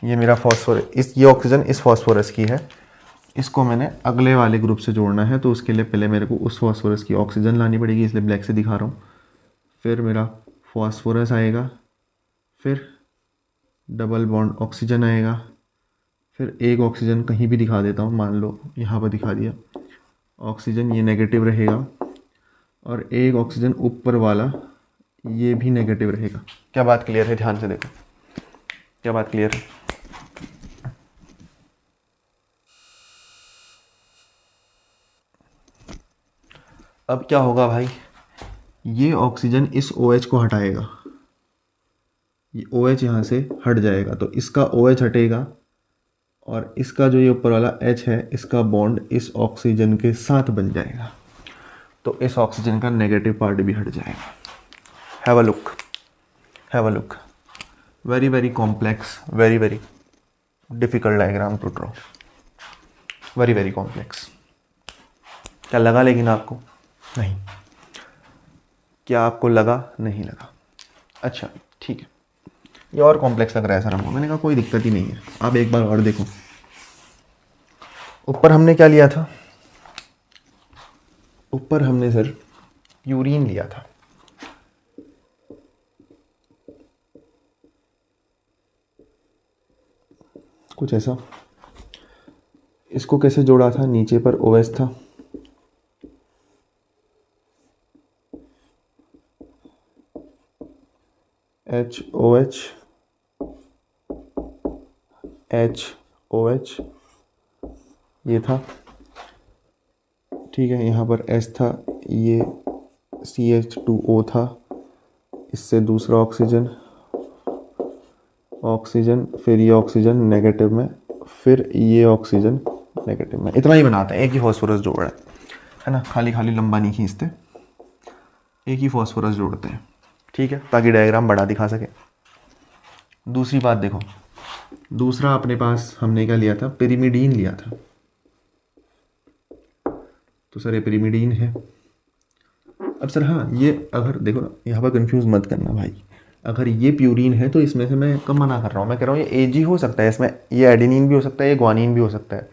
ये मेरा फॉस्फोरस, ये ऑक्सीजन इस फॉस्फोरस की है, इसको मैंने अगले वाले ग्रुप से जोड़ना है, तो उसके लिए पहले मेरे को उस फॉस्फोरस की ऑक्सीजन लानी पड़ेगी, इसलिए ब्लैक से दिखा रहा हूँ। फिर मेरा फॉस्फोरस आएगा, फिर डबल बॉन्ड ऑक्सीजन आएगा, फिर एक ऑक्सीजन कहीं भी दिखा देता हूँ, मान लो यहाँ पर दिखा दिया ऑक्सीजन, ये नेगेटिव रहेगा, और एक ऑक्सीजन ऊपर वाला ये भी नेगेटिव रहेगा। क्या बात क्लियर है? ध्यान से देखो, क्या बात क्लियर है? अब क्या होगा भाई, ये ऑक्सीजन इस OH को हटाएगा, ये OH यहाँ से हट जाएगा, तो इसका OH हटेगा, और इसका जो ये ऊपर वाला H है, इसका बॉन्ड इस ऑक्सीजन के साथ बन जाएगा, तो इस ऑक्सीजन का नेगेटिव पार्ट भी हट जाएगा। Have a look, have a look. Very very complex, very very difficult diagram to draw, very very complex. क्या लगा लेकिन आपको? नहीं। क्या आपको लगा? नहीं लगा। अच्छा ठीक है, ये और कॉम्प्लेक्स लग रहा है सर हमको। मैंने कहा कोई दिक्कत ही नहीं है, आप एक बार और देखो। ऊपर हमने क्या लिया था? ऊपर हमने सर यूरिन लिया था। कुछ ऐसा। इसको कैसे जोड़ा था? नीचे पर OH था, HOH HOH ये था, ठीक है। यहाँ पर H था, ये CH2O था, इससे दूसरा ऑक्सीजन, फिर ये ऑक्सीजन नेगेटिव में, फिर ये ऑक्सीजन नेगेटिव में। इतना ही बनाते हैं, एक ही फॉस्फोरस जोड़ है ना, खाली खाली लंबा नहीं खींचते, एक ही फॉस्फोरस जोड़ते हैं, ठीक है, ताकि डायग्राम बड़ा दिखा सके। दूसरी बात देखो, दूसरा अपने पास हमने क्या लिया था, पिरिमिडीन लिया था। तो सर ये पिरिमिडीन है। अब सर हाँ, ये अगर देखो ना, यहाँ पर कंफ्यूज मत करना भाई, अगर ये प्यूरीन है तो इसमें से मैं कब मना कर रहा हूँ, मैं कह रहा हूँ ये AG हो सकता है, इसमें ये एडेनिन भी हो सकता है, ये ग्वानिन भी हो सकता है,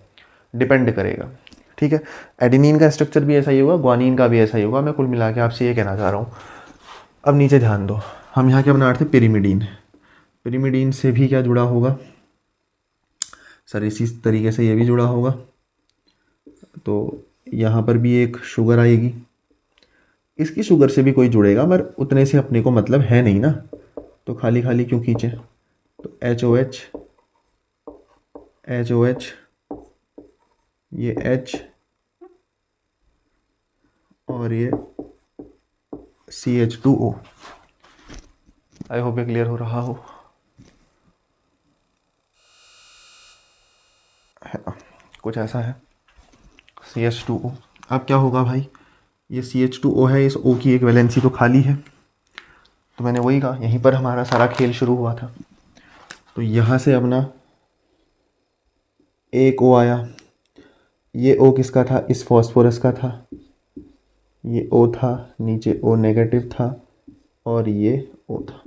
डिपेंड करेगा, ठीक है। एडेनिन का स्ट्रक्चर भी ऐसा ही होगा, ग्वानिन का भी ऐसा ही होगा। मैं कुल मिला के आपसे ये कहना चाह रहा हूँ। अब नीचे ध्यान दो, हम यहाँ क्या बना रहे थे, पिरिमिडीन। पिरिमिडीन से भी क्या जुड़ा होगा सर, इसी तरीके से ये भी जुड़ा होगा। तो यहाँ पर भी एक शुगर आएगी, इसकी शुगर से भी कोई जुड़ेगा, मगर उतने से अपने को मतलब है नहीं ना, तो खाली खाली क्यों खींचे। तो HOH ये H और ये CH2O। आई होप ये क्लियर हो रहा हो, है ना, कुछ ऐसा है। CH2O, अब क्या होगा भाई, ये CH2O है, इस O की एक वैलेंसी तो खाली है, तो मैंने वही कहा, यहीं पर हमारा सारा खेल शुरू हुआ था। तो यहाँ से अपना एक O आया, ये O किसका था, इस फॉस्फोरस का था, ये O था, नीचे O नेगेटिव था और ये O था,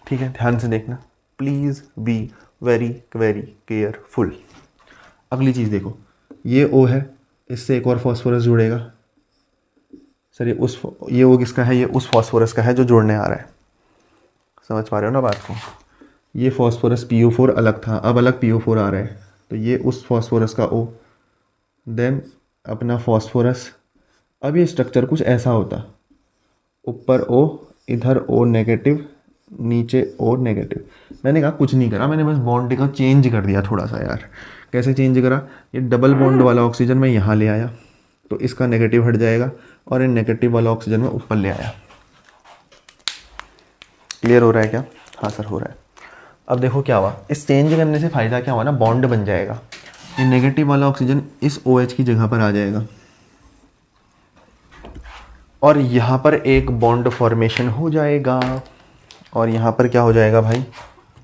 ठीक है। ध्यान से देखना, please be very very careful. अगली चीज़ देखो, ये O है, इससे एक और फॉस्फोरस जुड़ेगा। सर ये O किसका है, ये उस फॉस्फोरस का है जो जोड़ने आ रहा है, समझ पा रहे हो ना बात को। ये फॉस्फोरस PO4 अलग था, अब अलग PO4 आ रहा है, तो ये उस फॉस्फोरस का O, देन अपना फॉस्फोरस। अब ये स्ट्रक्चर कुछ ऐसा होता, ऊपर O, इधर O नेगेटिव, नीचे O नेगेटिव। मैंने कहा कुछ नहीं करा, मैंने बस बॉन्ड का चेंज कर दिया थोड़ा सा यार। कैसे चेंज करा, ये डबल बॉन्ड वाला ऑक्सीजन मैं यहाँ ले आया, तो इसका नेगेटिव हट जाएगा, और ये नेगेटिव वाला ऑक्सीजन मैं ऊपर ले आया। क्लियर हो रहा है क्या? हाँ सर हो रहा है। अब देखो क्या हुआ, इस चेंज करने से फ़ायदा क्या हुआ ना, बॉन्ड बन जाएगा, ये नेगेटिव वाला ऑक्सीजन इस OH की जगह पर आ जाएगा, और यहाँ पर एक बॉन्ड फॉर्मेशन हो जाएगा, और यहाँ पर क्या हो जाएगा भाई,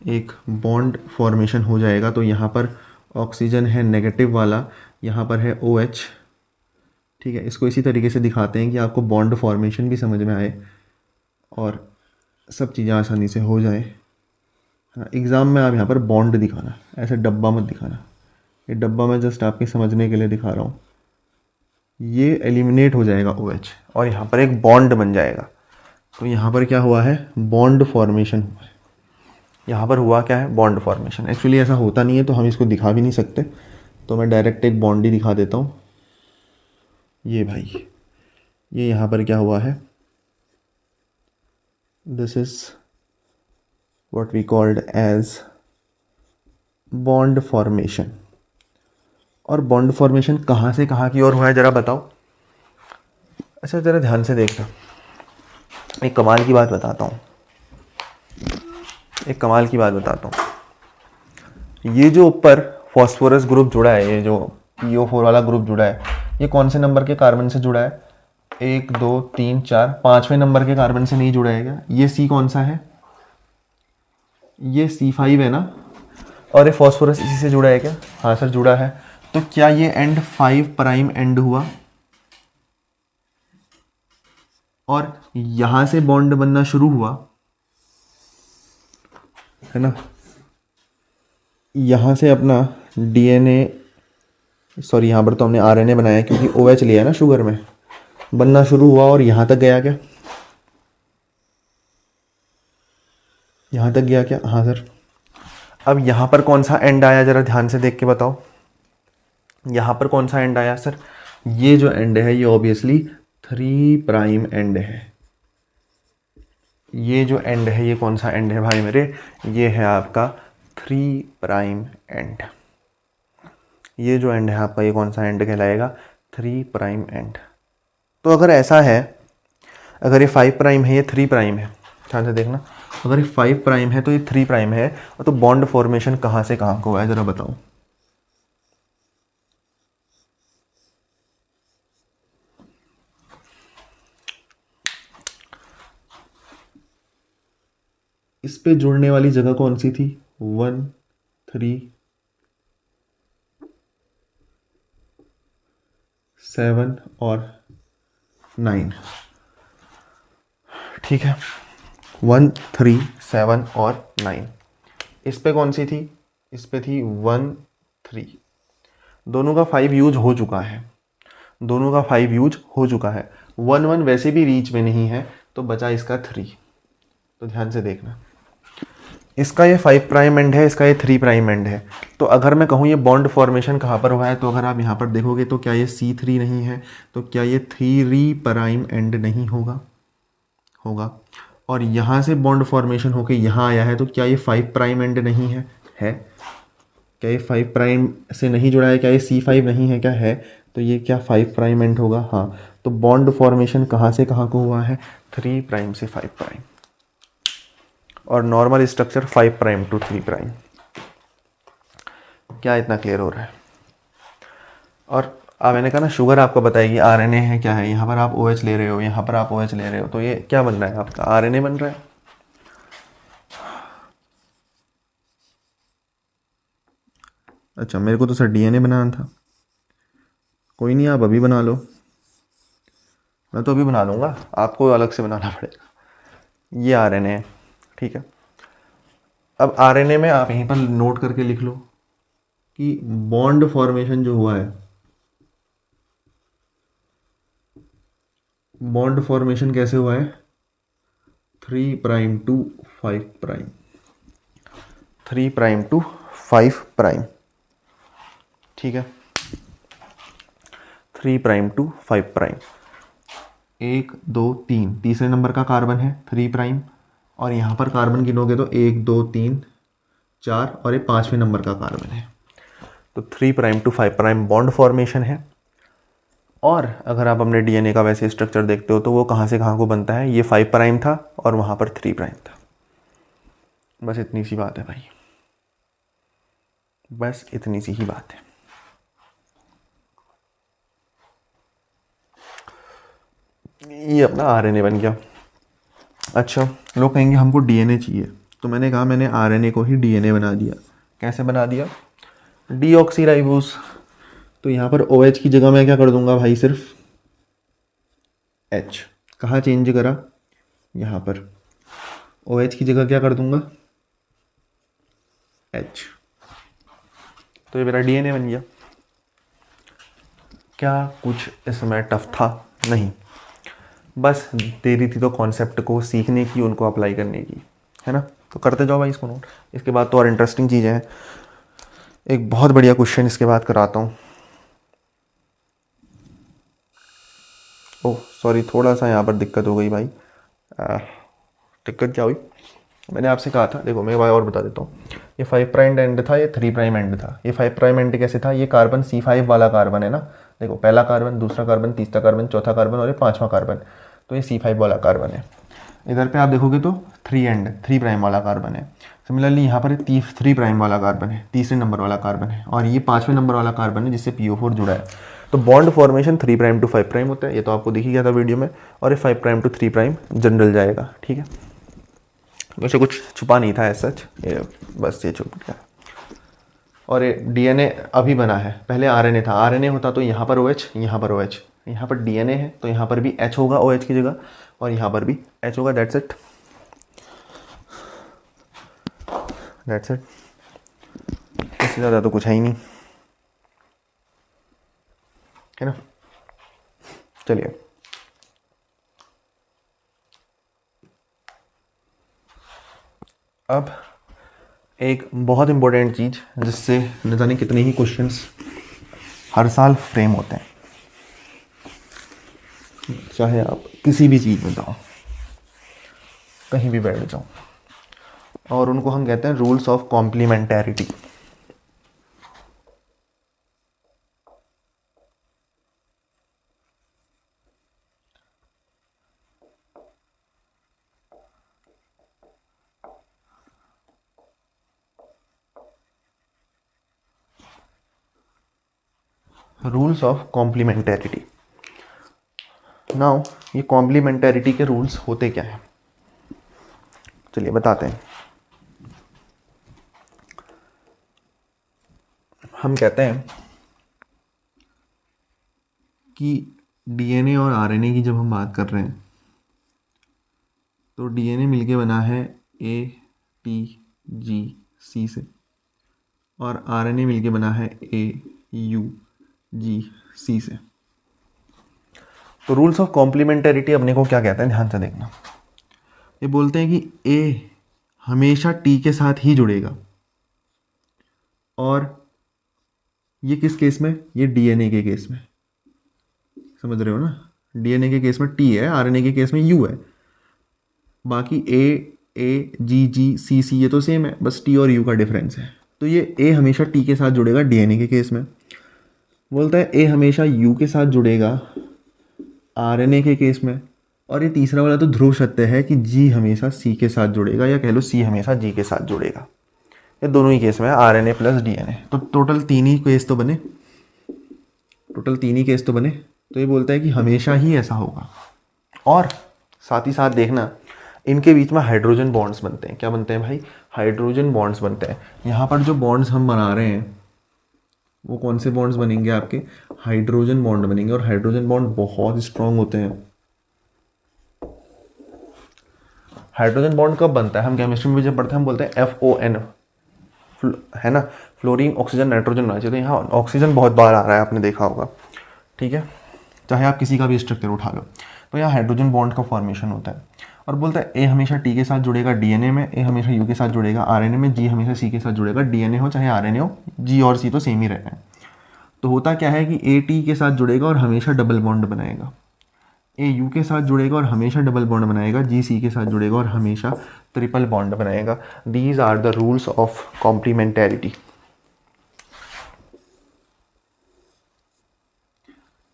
एक बॉन्ड फॉर्मेशन हो जाएगा। तो यहाँ पर ऑक्सीजन है नेगेटिव वाला, यहाँ पर है OH, ठीक है। इसको इसी तरीके से दिखाते हैं कि आपको बॉन्ड फॉर्मेशन भी समझ में आए और सब चीज़ें आसानी से हो जाए। हाँ, एग्ज़ाम में आप यहाँ पर बॉन्ड दिखाना, ऐसे डब्बा मत दिखाना, ये डब्बा मैं जस्ट आपके समझने के लिए दिखा रहा हूँ। ये एलिमिनेट हो जाएगा OH, और यहाँ पर एक बॉन्ड बन जाएगा। तो यहाँ पर क्या हुआ है, बॉन्ड फॉर्मेशन हुआ है। यहाँ पर हुआ क्या है, बॉन्ड फॉर्मेशन। एक्चुअली ऐसा होता नहीं है, तो हम इसको दिखा भी नहीं सकते, तो मैं डायरेक्ट एक बॉन्ड ही दिखा देता हूँ। ये भाई, ये यहाँ पर क्या हुआ है, this is what we called as bond formation. और बॉन्ड फॉर्मेशन कहाँ से कहाँ की ओर हुआ है ज़रा बताओ। अच्छा ज़रा ध्यान से देखना, एक कमाल की बात बताता हूँ, एक कमाल की बात बताता हूँ। ये जो ऊपर फॉस्फोरस ग्रुप जुड़ा है, ये जो PO4 वाला ग्रुप जुड़ा है, ये कौन से नंबर के कार्बन से जुड़ा है, 1 2 3 4 5वें नंबर के कार्बन से नहीं जुड़ा है क्या? ये C कौन सा है, ये C5 है ना, और ये फॉस्फोरस इसी से जुड़ा है क्या? हाँ सर जुड़ा है। तो क्या ये एंड 5 प्राइम एंड हुआ, और यहां से बॉन्ड बनना शुरू हुआ है ना, यहाँ से अपना DNA, सॉरी यहाँ पर तो हमने RNA बनाया क्योंकि OH लिया ना शुगर में, बनना शुरू हुआ, और यहाँ तक गया क्या, यहाँ तक गया क्या? हाँ सर। अब यहाँ पर कौन सा एंड आया, ज़रा ध्यान से देख के बताओ, यहाँ पर कौन सा एंड आया सर? ये जो एंड है ये ऑब्वियसली 3 प्राइम एंड है, ये जो एंड है ये कौन सा एंड है भाई मेरे, ये है आपका 3 प्राइम एंड। ये जो एंड है आपका ये कौन सा एंड कहलाएगा, 3 प्राइम एंड। तो अगर ऐसा है, अगर ये 5 प्राइम है, ये 3 प्राइम है, ध्यान से देखना, अगर ये 5 प्राइम है तो ये 3 प्राइम है, तो बॉन्ड फॉर्मेशन कहाँ से कहाँ को हुआ है ज़रा बताओ। इस पे जुड़ने वाली जगह कौन सी थी, 1 3 7 और 9, ठीक है, 1 3 7 और 9। इस पे कौन सी थी, इस पे थी 1 3। दोनों का 5 यूज हो चुका है, दोनों का 5 यूज हो चुका है। 1 1 वैसे भी रीच में नहीं है, तो बचा इसका 3। तो ध्यान से देखना, इसका ये 5 प्राइम एंड है, इसका ये 3 प्राइम एंड है। तो अगर मैं कहूँ ये बॉन्ड फॉर्मेशन कहाँ पर हुआ है, तो अगर आप यहाँ पर देखोगे तो क्या ये C3 नहीं है, तो क्या ये 3 प्राइम एंड नहीं होगा, होगा। और यहाँ से बॉन्ड फॉर्मेशन होके यहाँ आया है, तो क्या ये 5 प्राइम एंड नहीं है, है। क्या ये 5 प्राइम से नहीं जुड़ा है, क्या ये C5 नहीं है, क्या है। तो ये क्या 5 प्राइम एंड होगा, हाँ। तो बॉन्ड फॉर्मेशन कहाँ से कहाँ को हुआ है, 3 प्राइम से 5 प्राइम। और normal structure 5 prime to 3 prime. क्या इतना क्लियर हो रहा है। और मैंने कहा ना शुगर आपको बताएगी आरएनए है क्या है। यहाँ पर आप OH ले रहे हो, यहाँ पर आप OH ले रहे हो, तो ये क्या बन रहा है आपका, आरएनए बन रहा है। अच्छा, मेरे को तो सर डीएनए बनाना था। कोई नहीं, आप अभी बना लो, मैं तो अभी बना लूँगा, आपको अलग से बनाना पड़ेगा। ये आरएनए है, ठीक है। अब आरएनए में आप यहीं पर नोट करके लिख लो कि बॉन्ड फॉर्मेशन जो हुआ है, बॉन्ड फॉर्मेशन कैसे हुआ है, 3 prime to 5 prime, 3 prime to 5 prime, ठीक है। 3 प्राइम टू 5 प्राइम, 1 2 3 तीसरे नंबर का कार्बन है 3 प्राइम, और यहाँ पर कार्बन गिनोगे तो 1 2 3 4 और ये 5वें नंबर का कार्बन है। तो 3 prime to 5 prime bond formation है। और अगर आप अपने डीएनए का वैसे स्ट्रक्चर देखते हो तो वो कहाँ से कहाँ को बनता है, ये 5 प्राइम था और वहाँ पर 3 प्राइम था। बस इतनी सी बात है भाई, बस इतनी सी ही बात है। ये अपना आरएनए बन गया। अच्छा, लोग कहेंगे हमको डीएनए चाहिए, तो मैंने कहा मैंने आरएनए को ही डीएनए बना दिया। कैसे बना दिया, डीऑक्सीराइबोस। तो यहाँ पर OH की जगह मैं क्या कर दूंगा भाई, सिर्फ H। कहाँ चेंज करा, यहाँ पर OH की जगह क्या कर दूंगा, H। तो ये मेरा डीएनए बन गया। क्या कुछ इसमें टफ था, नहीं, बस देरी थी तो कॉन्सेप्ट को सीखने की, उनको अप्लाई करने की, है ना। तो करते जाओ भाई इसको नोट। इसके बाद तो और इंटरेस्टिंग चीज़ें हैं। एक बहुत बढ़िया क्वेश्चन इसके बाद कराता हूँ। ओह सॉरी, थोड़ा सा यहाँ पर दिक्कत हो गई भाई। दिक्कत क्या हुई, मैंने आपसे कहा था, देखो मैं और बता देता हूँ। ये 5 प्राइम एंड था, ये 3 प्राइम एंड था। ये 5 प्राइम एंड कैसे था, ये कार्बन C5 वाला कार्बन है ना। देखो पहला कार्बन, दूसरा कार्बन, तीसरा कार्बन, चौथा कार्बन और ये 5वां कार्बन। तो ये C5 वाला कार्बन है। इधर पे आप देखोगे तो 3 प्राइम वाला कार्बन है। सिमिलरली यहाँ पर 3 प्राइम वाला कार्बन है, तीसरे नंबर वाला कार्बन है, और ये 5वें नंबर वाला कार्बन है जिससे PO4 जुड़ा है। तो bond formation 3 prime to 5 prime होता है, ये तो आपको दिख ही गया था वीडियो में। और ये 5 प्राइम टू 3 प्राइम जनरल जाएगा, ठीक है। वैसे कुछ छुपा नहीं था ऐसा, ये बस ये छुप गया। और ये डीएनए अभी बना है, पहले आरएनए था। आरएनए होता तो यहाँ पर OH, यहाँ पर OH, यहाँ पर डीएनए है तो यहाँ पर भी H होगा OH की जगह, और यहाँ पर भी H होगा। दैट्स इट, दैट्स इट, इससे ज़्यादा तो कुछ है ही नहीं, है ना। चलिए अब एक बहुत इंपॉर्टेंट चीज़ जिससे न जाने कितने ही क्वेश्चंस हर साल फ्रेम होते हैं, चाहे आप किसी भी चीज़ में जाओ। कहीं भी बैठ जाओ, और उनको हम कहते हैं rules of complementarity. Rules of complementarity. Now ये कॉम्प्लीमेंटैरिटी के रूल्स होते क्या हैं, चलिए बताते हैं। हम कहते हैं कि डीएनए और आरएनए की जब हम बात कर रहे हैं तो डीएनए मिलके बना है ए टी जी सी से, और आरएनए मिलके बना है ए यू जी सी से। तो रूल्स ऑफ कॉम्प्लीमेंटैरिटी अपने को क्या कहते हैं, ध्यान से देखना। ये बोलते हैं कि ए हमेशा टी के साथ ही जुड़ेगा, और ये किस केस में, ये डीएनए के केस में, समझ रहे हो ना। डीएनए के केस में टी है, आरएनए के केस में यू है। बाकी ए जी जी सी सी ये तो सेम है, बस टी और यू का डिफरेंस है। तो ये ए हमेशा टी के साथ जुड़ेगा डीएनए के केस में। बोलता है ए हमेशा यू के साथ जुड़ेगा आरएनए के केस में। और ये तीसरा वाला तो ध्रुव सत्य है कि जी हमेशा सी के साथ जुड़ेगा, या कह लो सी हमेशा जी के साथ जुड़ेगा। ये दोनों ही केस में है, आरएनए प्लस डीएनए। तो टोटल तीन ही केस तो बने, तो ये बोलता है कि हमेशा ही ऐसा होगा। और साथ ही साथ देखना, इनके बीच में हाइड्रोजन बॉन्ड्स बनते हैं। क्या बनते हैं भाई, हाइड्रोजन बॉन्ड्स बनते हैं। यहाँ पर जो बॉन्ड्स हम बना रहे हैं वो कौन से बॉन्ड्स बनेंगे, आपके हाइड्रोजन बॉन्ड बनेंगे। और हाइड्रोजन बॉन्ड बहुत स्ट्रांग होते हैं। हाइड्रोजन बॉन्ड कब बनता है, हम केमिस्ट्री में जब पढ़ते हैं हम बोलते हैं FON, है ना, फ्लोरीन ऑक्सीजन नाइट्रोजन होना चाहिए। तो यहाँ ऑक्सीजन बहुत बार आ रहा है, आपने देखा होगा, ठीक है, चाहे आप किसी का भी स्ट्रक्चर उठा लो। तो यहाँ हाइड्रोजन बॉन्ड का फॉर्मेशन होता है। और बोलता है ए हमेशा टी के साथ जुड़ेगा डीएनए में, ए हमेशा यू के साथ जुड़ेगा आरएनए में, जी हमेशा सी के साथ जुड़ेगा डीएनए हो चाहे आरएनए हो, जी और सी तो सेम ही रहते हैं। तो होता क्या है कि ए टी के साथ जुड़ेगा और हमेशा डबल बॉन्ड बनाएगा, ए यू के साथ जुड़ेगा और हमेशा डबल बॉन्ड बनाएगा, जी सी के साथ जुड़ेगा और हमेशा ट्रिपल बॉन्ड बनाएगा। These are the rules of complementarity.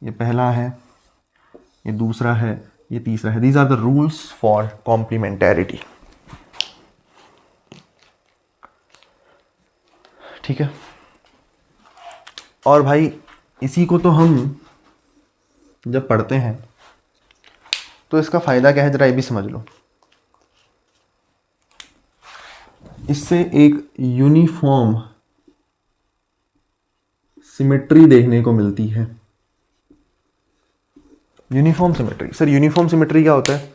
ये पहला है, ये दूसरा है, ये तीसरा है। These are the rules for complementarity, ठीक है। और भाई इसी को तो हम जब पढ़ते हैं तो इसका फायदा क्या है, जरा ये भी समझ लो। इससे एक यूनिफॉर्म सिमेट्री देखने को मिलती है। Uniform symmetry, sir uniform symmetry क्या होता है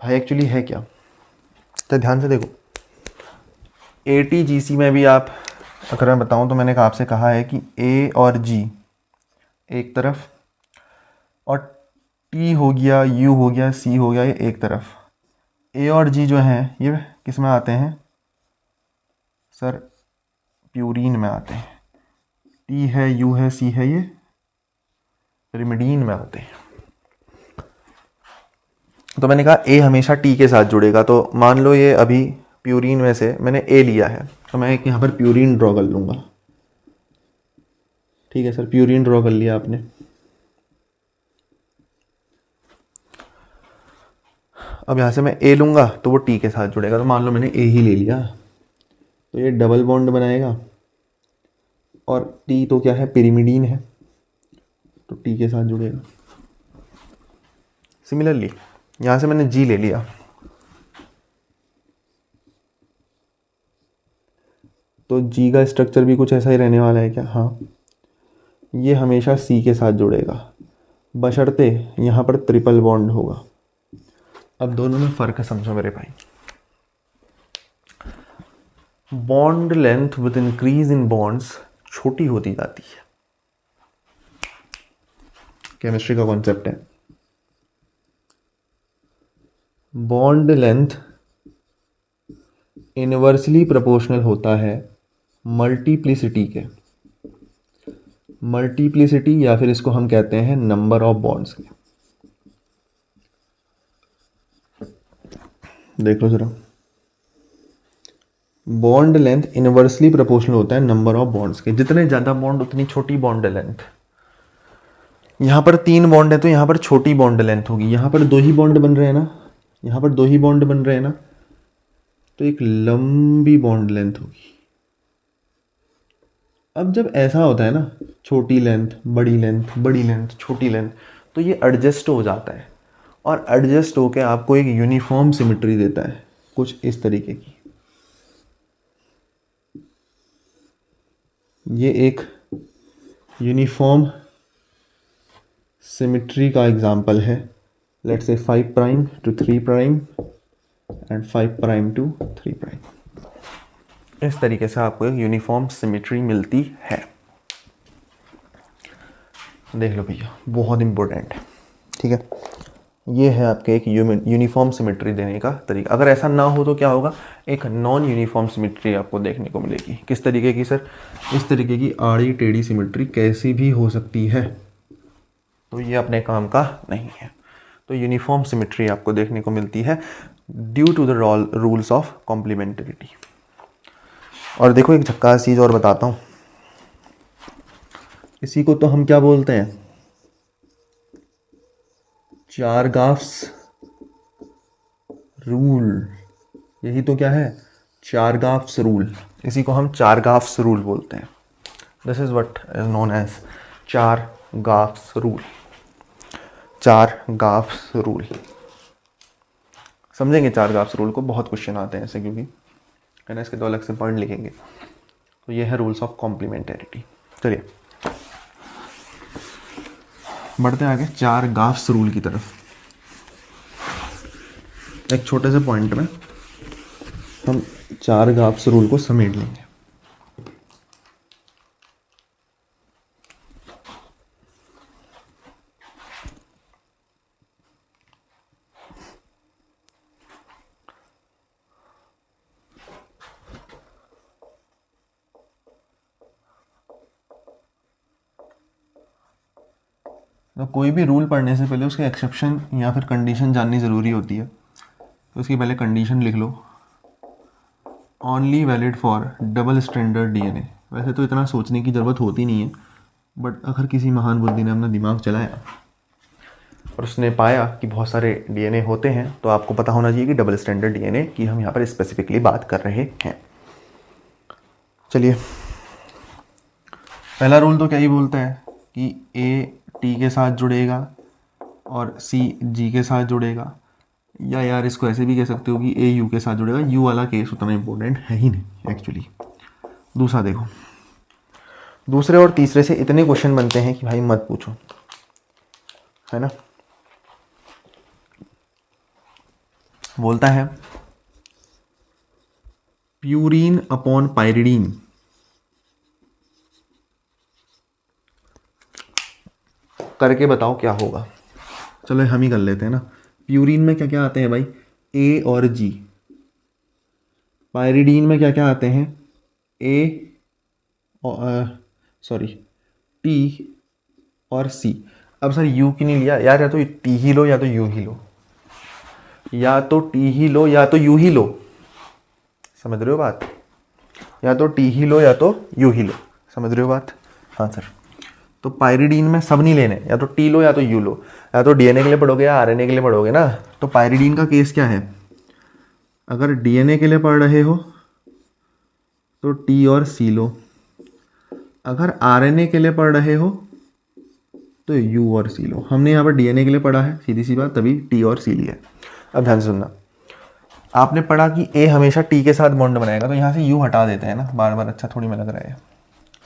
भाई, एक्चुअली है क्या, तो ध्यान से देखो। ATGC में भी आप, अगर मैं बताऊं तो मैंने आपसे कहा है कि A और G एक तरफ, और T हो गया, U हो गया, C हो गया, ये एक तरफ। A और G जो हैं ये किस में आते हैं सर, प्यूरीन में आते हैं। T है, U है, C है, ये पिरिमिडीन में आते हैं। तो मैंने कहा A हमेशा T के साथ जुड़ेगा। तो मान लो ये अभी प्यूरीन में से मैंने A लिया है, तो मैं एक यहाँ पर प्यूरीन ड्रॉ कर लूँगा, ठीक है सर, प्यूरीन ड्रॉ कर लिया आपने। अब यहाँ से मैं A लूँगा तो वो T के साथ जुड़ेगा। तो मान लो मैंने A ही ले लिया, तो ये डबल बॉन्ड बनाएगा, और T तो क्या है, पिरिमिडीन है, तो T के साथ जुड़ेगा। सिमिलरली यहाँ से मैंने G ले लिया, तो G का स्ट्रक्चर भी कुछ ऐसा ही रहने वाला है क्या, हाँ, ये हमेशा C के साथ जुड़ेगा, बशर्ते यहाँ पर ट्रिपल बॉन्ड होगा। अब दोनों में फ़र्क समझो मेरे भाई। Bond length with increase in bonds छोटी होती जाती है, केमिस्ट्री का कॉन्सेप्ट है। बॉन्ड लेंथ इनवर्सली प्रोपोर्शनल होता है मल्टीप्लिसिटी के, मल्टीप्लिसिटी या फिर इसको हम कहते हैं नंबर ऑफ बॉन्ड्स के। देख लो जरा, बॉन्ड लेंथ इनवर्सली प्रोपोर्शनल होता है नंबर ऑफ बॉन्ड्स के, जितने ज़्यादा बॉन्ड उतनी छोटी बॉन्ड लेंथ। यहाँ पर 3 बॉन्ड है तो यहाँ पर छोटी बॉन्ड लेंथ होगी, यहाँ पर 2 ही बॉन्ड बन रहे हैं ना, यहाँ पर 2 ही बॉन्ड बन रहे हैं ना, तो एक लंबी बॉन्ड लेंथ होगी। अब जब ऐसा होता है ना, छोटी लेंथ बड़ी लेंथ, बड़ी लेंथ छोटी लेंथ, तो ये एडजस्ट हो जाता है और एडजस्ट होकर आपको एक यूनिफॉर्म सिमेट्री देता है, कुछ इस तरीके की। ये एक यूनिफॉर्म सिमेट्री का एग्जाम्पल है। Let's say 5 prime to 3 prime and 5 prime to 3 prime. इस तरीके से आपको एक यूनिफॉर्म सिमेट्री मिलती है। देख लो भैया, बहुत इंपॉर्टेंट है, ठीक है। ये है आपके एक यूनिफॉर्म सिमेट्री देने का तरीका। अगर ऐसा ना हो तो क्या होगा, एक नॉन यूनिफॉर्म सिमेट्री आपको देखने को मिलेगी। किस तरीके की सर? इस तरीके की आड़ी टेढ़ी सिमेट्री कैसी भी हो सकती है, तो ये अपने काम का नहीं है। तो यूनिफॉर्म सिमेट्री आपको देखने को मिलती है due to the rules of complementarity. और देखो एक झक्कास चीज़ और बताता हूँ, इसी को तो हम क्या बोलते हैं, चारगाफ्स रूल। यही तो क्या है, चारगाफ्स रूल। इसी को हम चारगाफ्स रूल बोलते हैं। This is what is known as Chargaff's rule. Chargaff's rule समझेंगे। चारगाफ्स रूल को बहुत क्वेश्चन आते हैं ऐसे, क्योंकि है ना, इसके तो अलग से पॉइंट लिखेंगे। तो ये है रूल्स ऑफ कॉम्प्लीमेंटरिटी। चलिए बढ़ते हैं आगे चारगाफ्स रूल की तरफ। एक छोटे से पॉइंट में हम चारगाफ्स रूल को समेट लेंगे। तो कोई भी रूल पढ़ने से पहले उसके एक्सेप्शन या फिर कंडीशन जाननी ज़रूरी होती है। तो उसकी पहले कंडीशन लिख लो, only valid for double standard DNA. वैसे तो इतना सोचने की ज़रूरत होती नहीं है, बट अगर किसी महान बुद्धि ने अपना दिमाग चलाया और उसने पाया कि बहुत सारे डीएनए होते हैं, तो आपको पता होना चाहिए कि डबल स्टैंडर्ड डीएनए की हम यहाँ पर स्पेसिफिकली बात कर रहे हैं। चलिए पहला रूल तो क्या ही बोलता है कि ए टी के साथ जुड़ेगा और सी जी के साथ जुड़ेगा, या यार इसको ऐसे भी कह सकते हो कि ए यू के साथ जुड़ेगा। यू वाला केस उतना इंपॉर्टेंट है ही नहीं एक्चुअली। दूसरा देखो, दूसरे और तीसरे से इतने क्वेश्चन बनते हैं कि भाई मत पूछो, है ना। बोलता है प्यूरीन अपॉन पायरिडीन करके बताओ क्या होगा। चलो हम ही कर लेते हैं ना। प्यूरीन में क्या क्या आते हैं भाई, ए और जी। पायरिडीन में क्या क्या आते हैं, ए सॉरी टी और सी। अब सर यू की नहीं लिया यार, या तो टी ही लो या तो यू ही लो, या तो टी ही लो या तो यू ही लो। समझ रहे हो बात? या तो टी ही लो या तो यू ही लो। समझ रहे हो बात? हाँ सर। तो पायरिडीन में सब नहीं लेने, या तो टी लो या तो यू लो। या तो डीएनए के लिए पढ़ोगे या आरएनए के लिए पढ़ोगे ना। तो पायरिडीन का केस क्या है, अगर डीएनए के लिए पढ़ रहे हो तो टी और सी लो, अगर आरएनए के लिए पढ़ रहे हो तो यू और सी लो। हमने यहाँ पर डीएनए के लिए पढ़ा है, सीधी सी बात, तभी टी और सी लिया है। अब ध्यान से सुनना, आपने पढ़ा कि ए हमेशा टी के साथ बॉन्ड बनाएगा, तो यहाँ से यू हटा देते हैं ना बार बार, अच्छा थोड़ी में लग रहा है।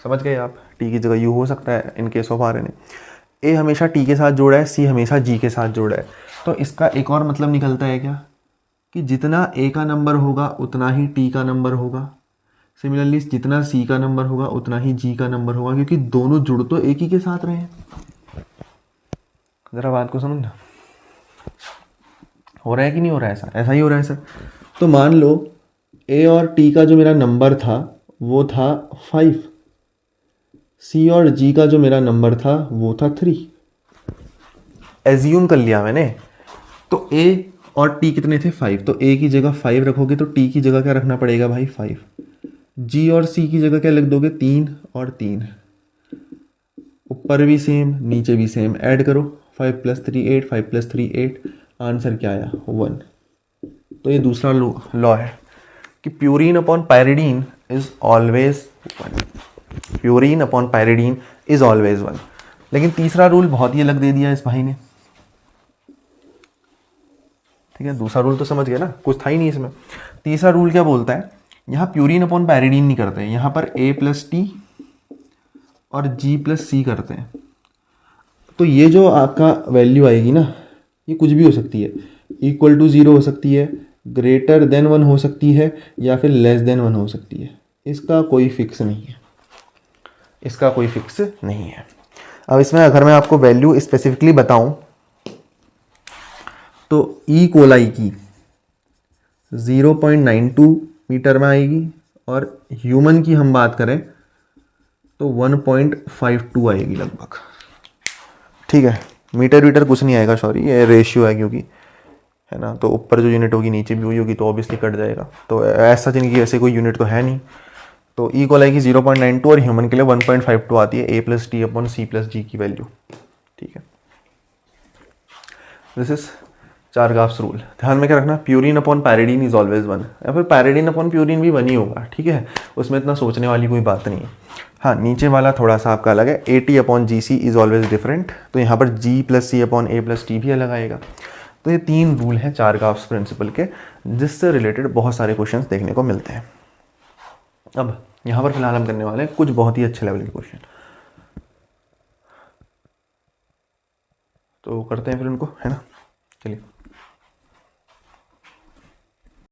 समझ गए आप? टी की जगह यू हो सकता है इन केस ऑफ आरएनए। ए हमेशा टी के साथ जोड़ा है, सी हमेशा जी के साथ जोड़ा है। तो इसका एक और मतलब निकलता है क्या, कि जितना ए का नंबर होगा उतना ही टी का नंबर होगा। सिमिलरली जितना सी का नंबर होगा उतना ही जी का नंबर होगा, क्योंकि दोनों जुड़ तो एक ही के साथ रहे हैं। जरा बात को समझना, हो रहा है कि नहीं हो रहा है सर? ऐसा ही हो रहा है सर। तो मान लो ए और टी का जो मेरा नंबर था वो था 5, सी और जी का जो मेरा नंबर था वो था 3। एज्यूम कर लिया मैंने। तो ए और टी कितने थे 5, तो ए की जगह 5 रखोगे तो टी की जगह क्या रखना पड़ेगा भाई 5। जी और सी की जगह क्या लिख दोगे 3 और 3, ऊपर भी सेम नीचे भी सेम, ऐड करो 5 + 3 8, 5 + 3 8, आंसर क्या आया 1। तो ये दूसरा लॉ है कि purine upon pyridine is always 1, purine upon pyridine is always 1। लेकिन तीसरा रूल बहुत ही अलग दे दिया इस भाई ने, ठीक है, दूसरा रूल तो समझ गए ना, कुछ था ही नहीं इसमें। तीसरा रूल क्या बोलता है, यहाँ प्यूरीन अपॉन पायरिडीन नहीं करते हैं, यहाँ पर A + T और G + C करते हैं। तो ये जो आपका वैल्यू आएगी ना, ये कुछ भी हो सकती है, = 0 हो सकती है, > 1 हो सकती है, या फिर <1 हो सकती है। इसका कोई फिक्स नहीं है, इसका कोई फिक्स नहीं है। अब इसमें अगर मैं आपको वैल्यू स्पेसिफिकली बताऊं तो ई कोलाई की 0.92 मीटर में आएगी, और ह्यूमन की हम बात करें तो 1.52 आएगी लगभग, ठीक है। मीटर वीटर कुछ नहीं आएगा, सॉरी, ये रेशियो है क्योंकि, है ना, तो ऊपर जो यूनिट होगी नीचे भी हुई होगी तो ऑब्वियसली कट जाएगा, तो ऐसा जिनकी ऐसे कोई यूनिट तो है नहीं। तो ई कोलाई की 0.92 और ह्यूमन के लिए 1.52 आती है, A + T/ C + G की वैल्यू, ठीक है। This is Chargaff's rule. ध्यान में क्या रखना, purine upon pyrimidine is always 1, या फिर पैरिडीन अपॉन प्यूरीन भी 1 ही होगा, ठीक है, उसमें इतना सोचने वाली कोई बात नहीं है। हाँ, नीचे वाला थोड़ा सा आपका अलग है, AT/GC इज ऑलवेज डिफरेंट, तो यहाँ पर G + C/A + T भी अलग आएगा। तो ये 3 रूल हैं चारगाफ्स प्रिंसिपल के, जिससे रिलेटेड बहुत सारे क्वेश्चंस देखने को मिलते हैं। अब यहाँ पर फिलहाल हम करने वाले हैं कुछ बहुत ही अच्छे लेवल के क्वेश्चन, तो करते हैं फिर उनको, है ना, चलिए।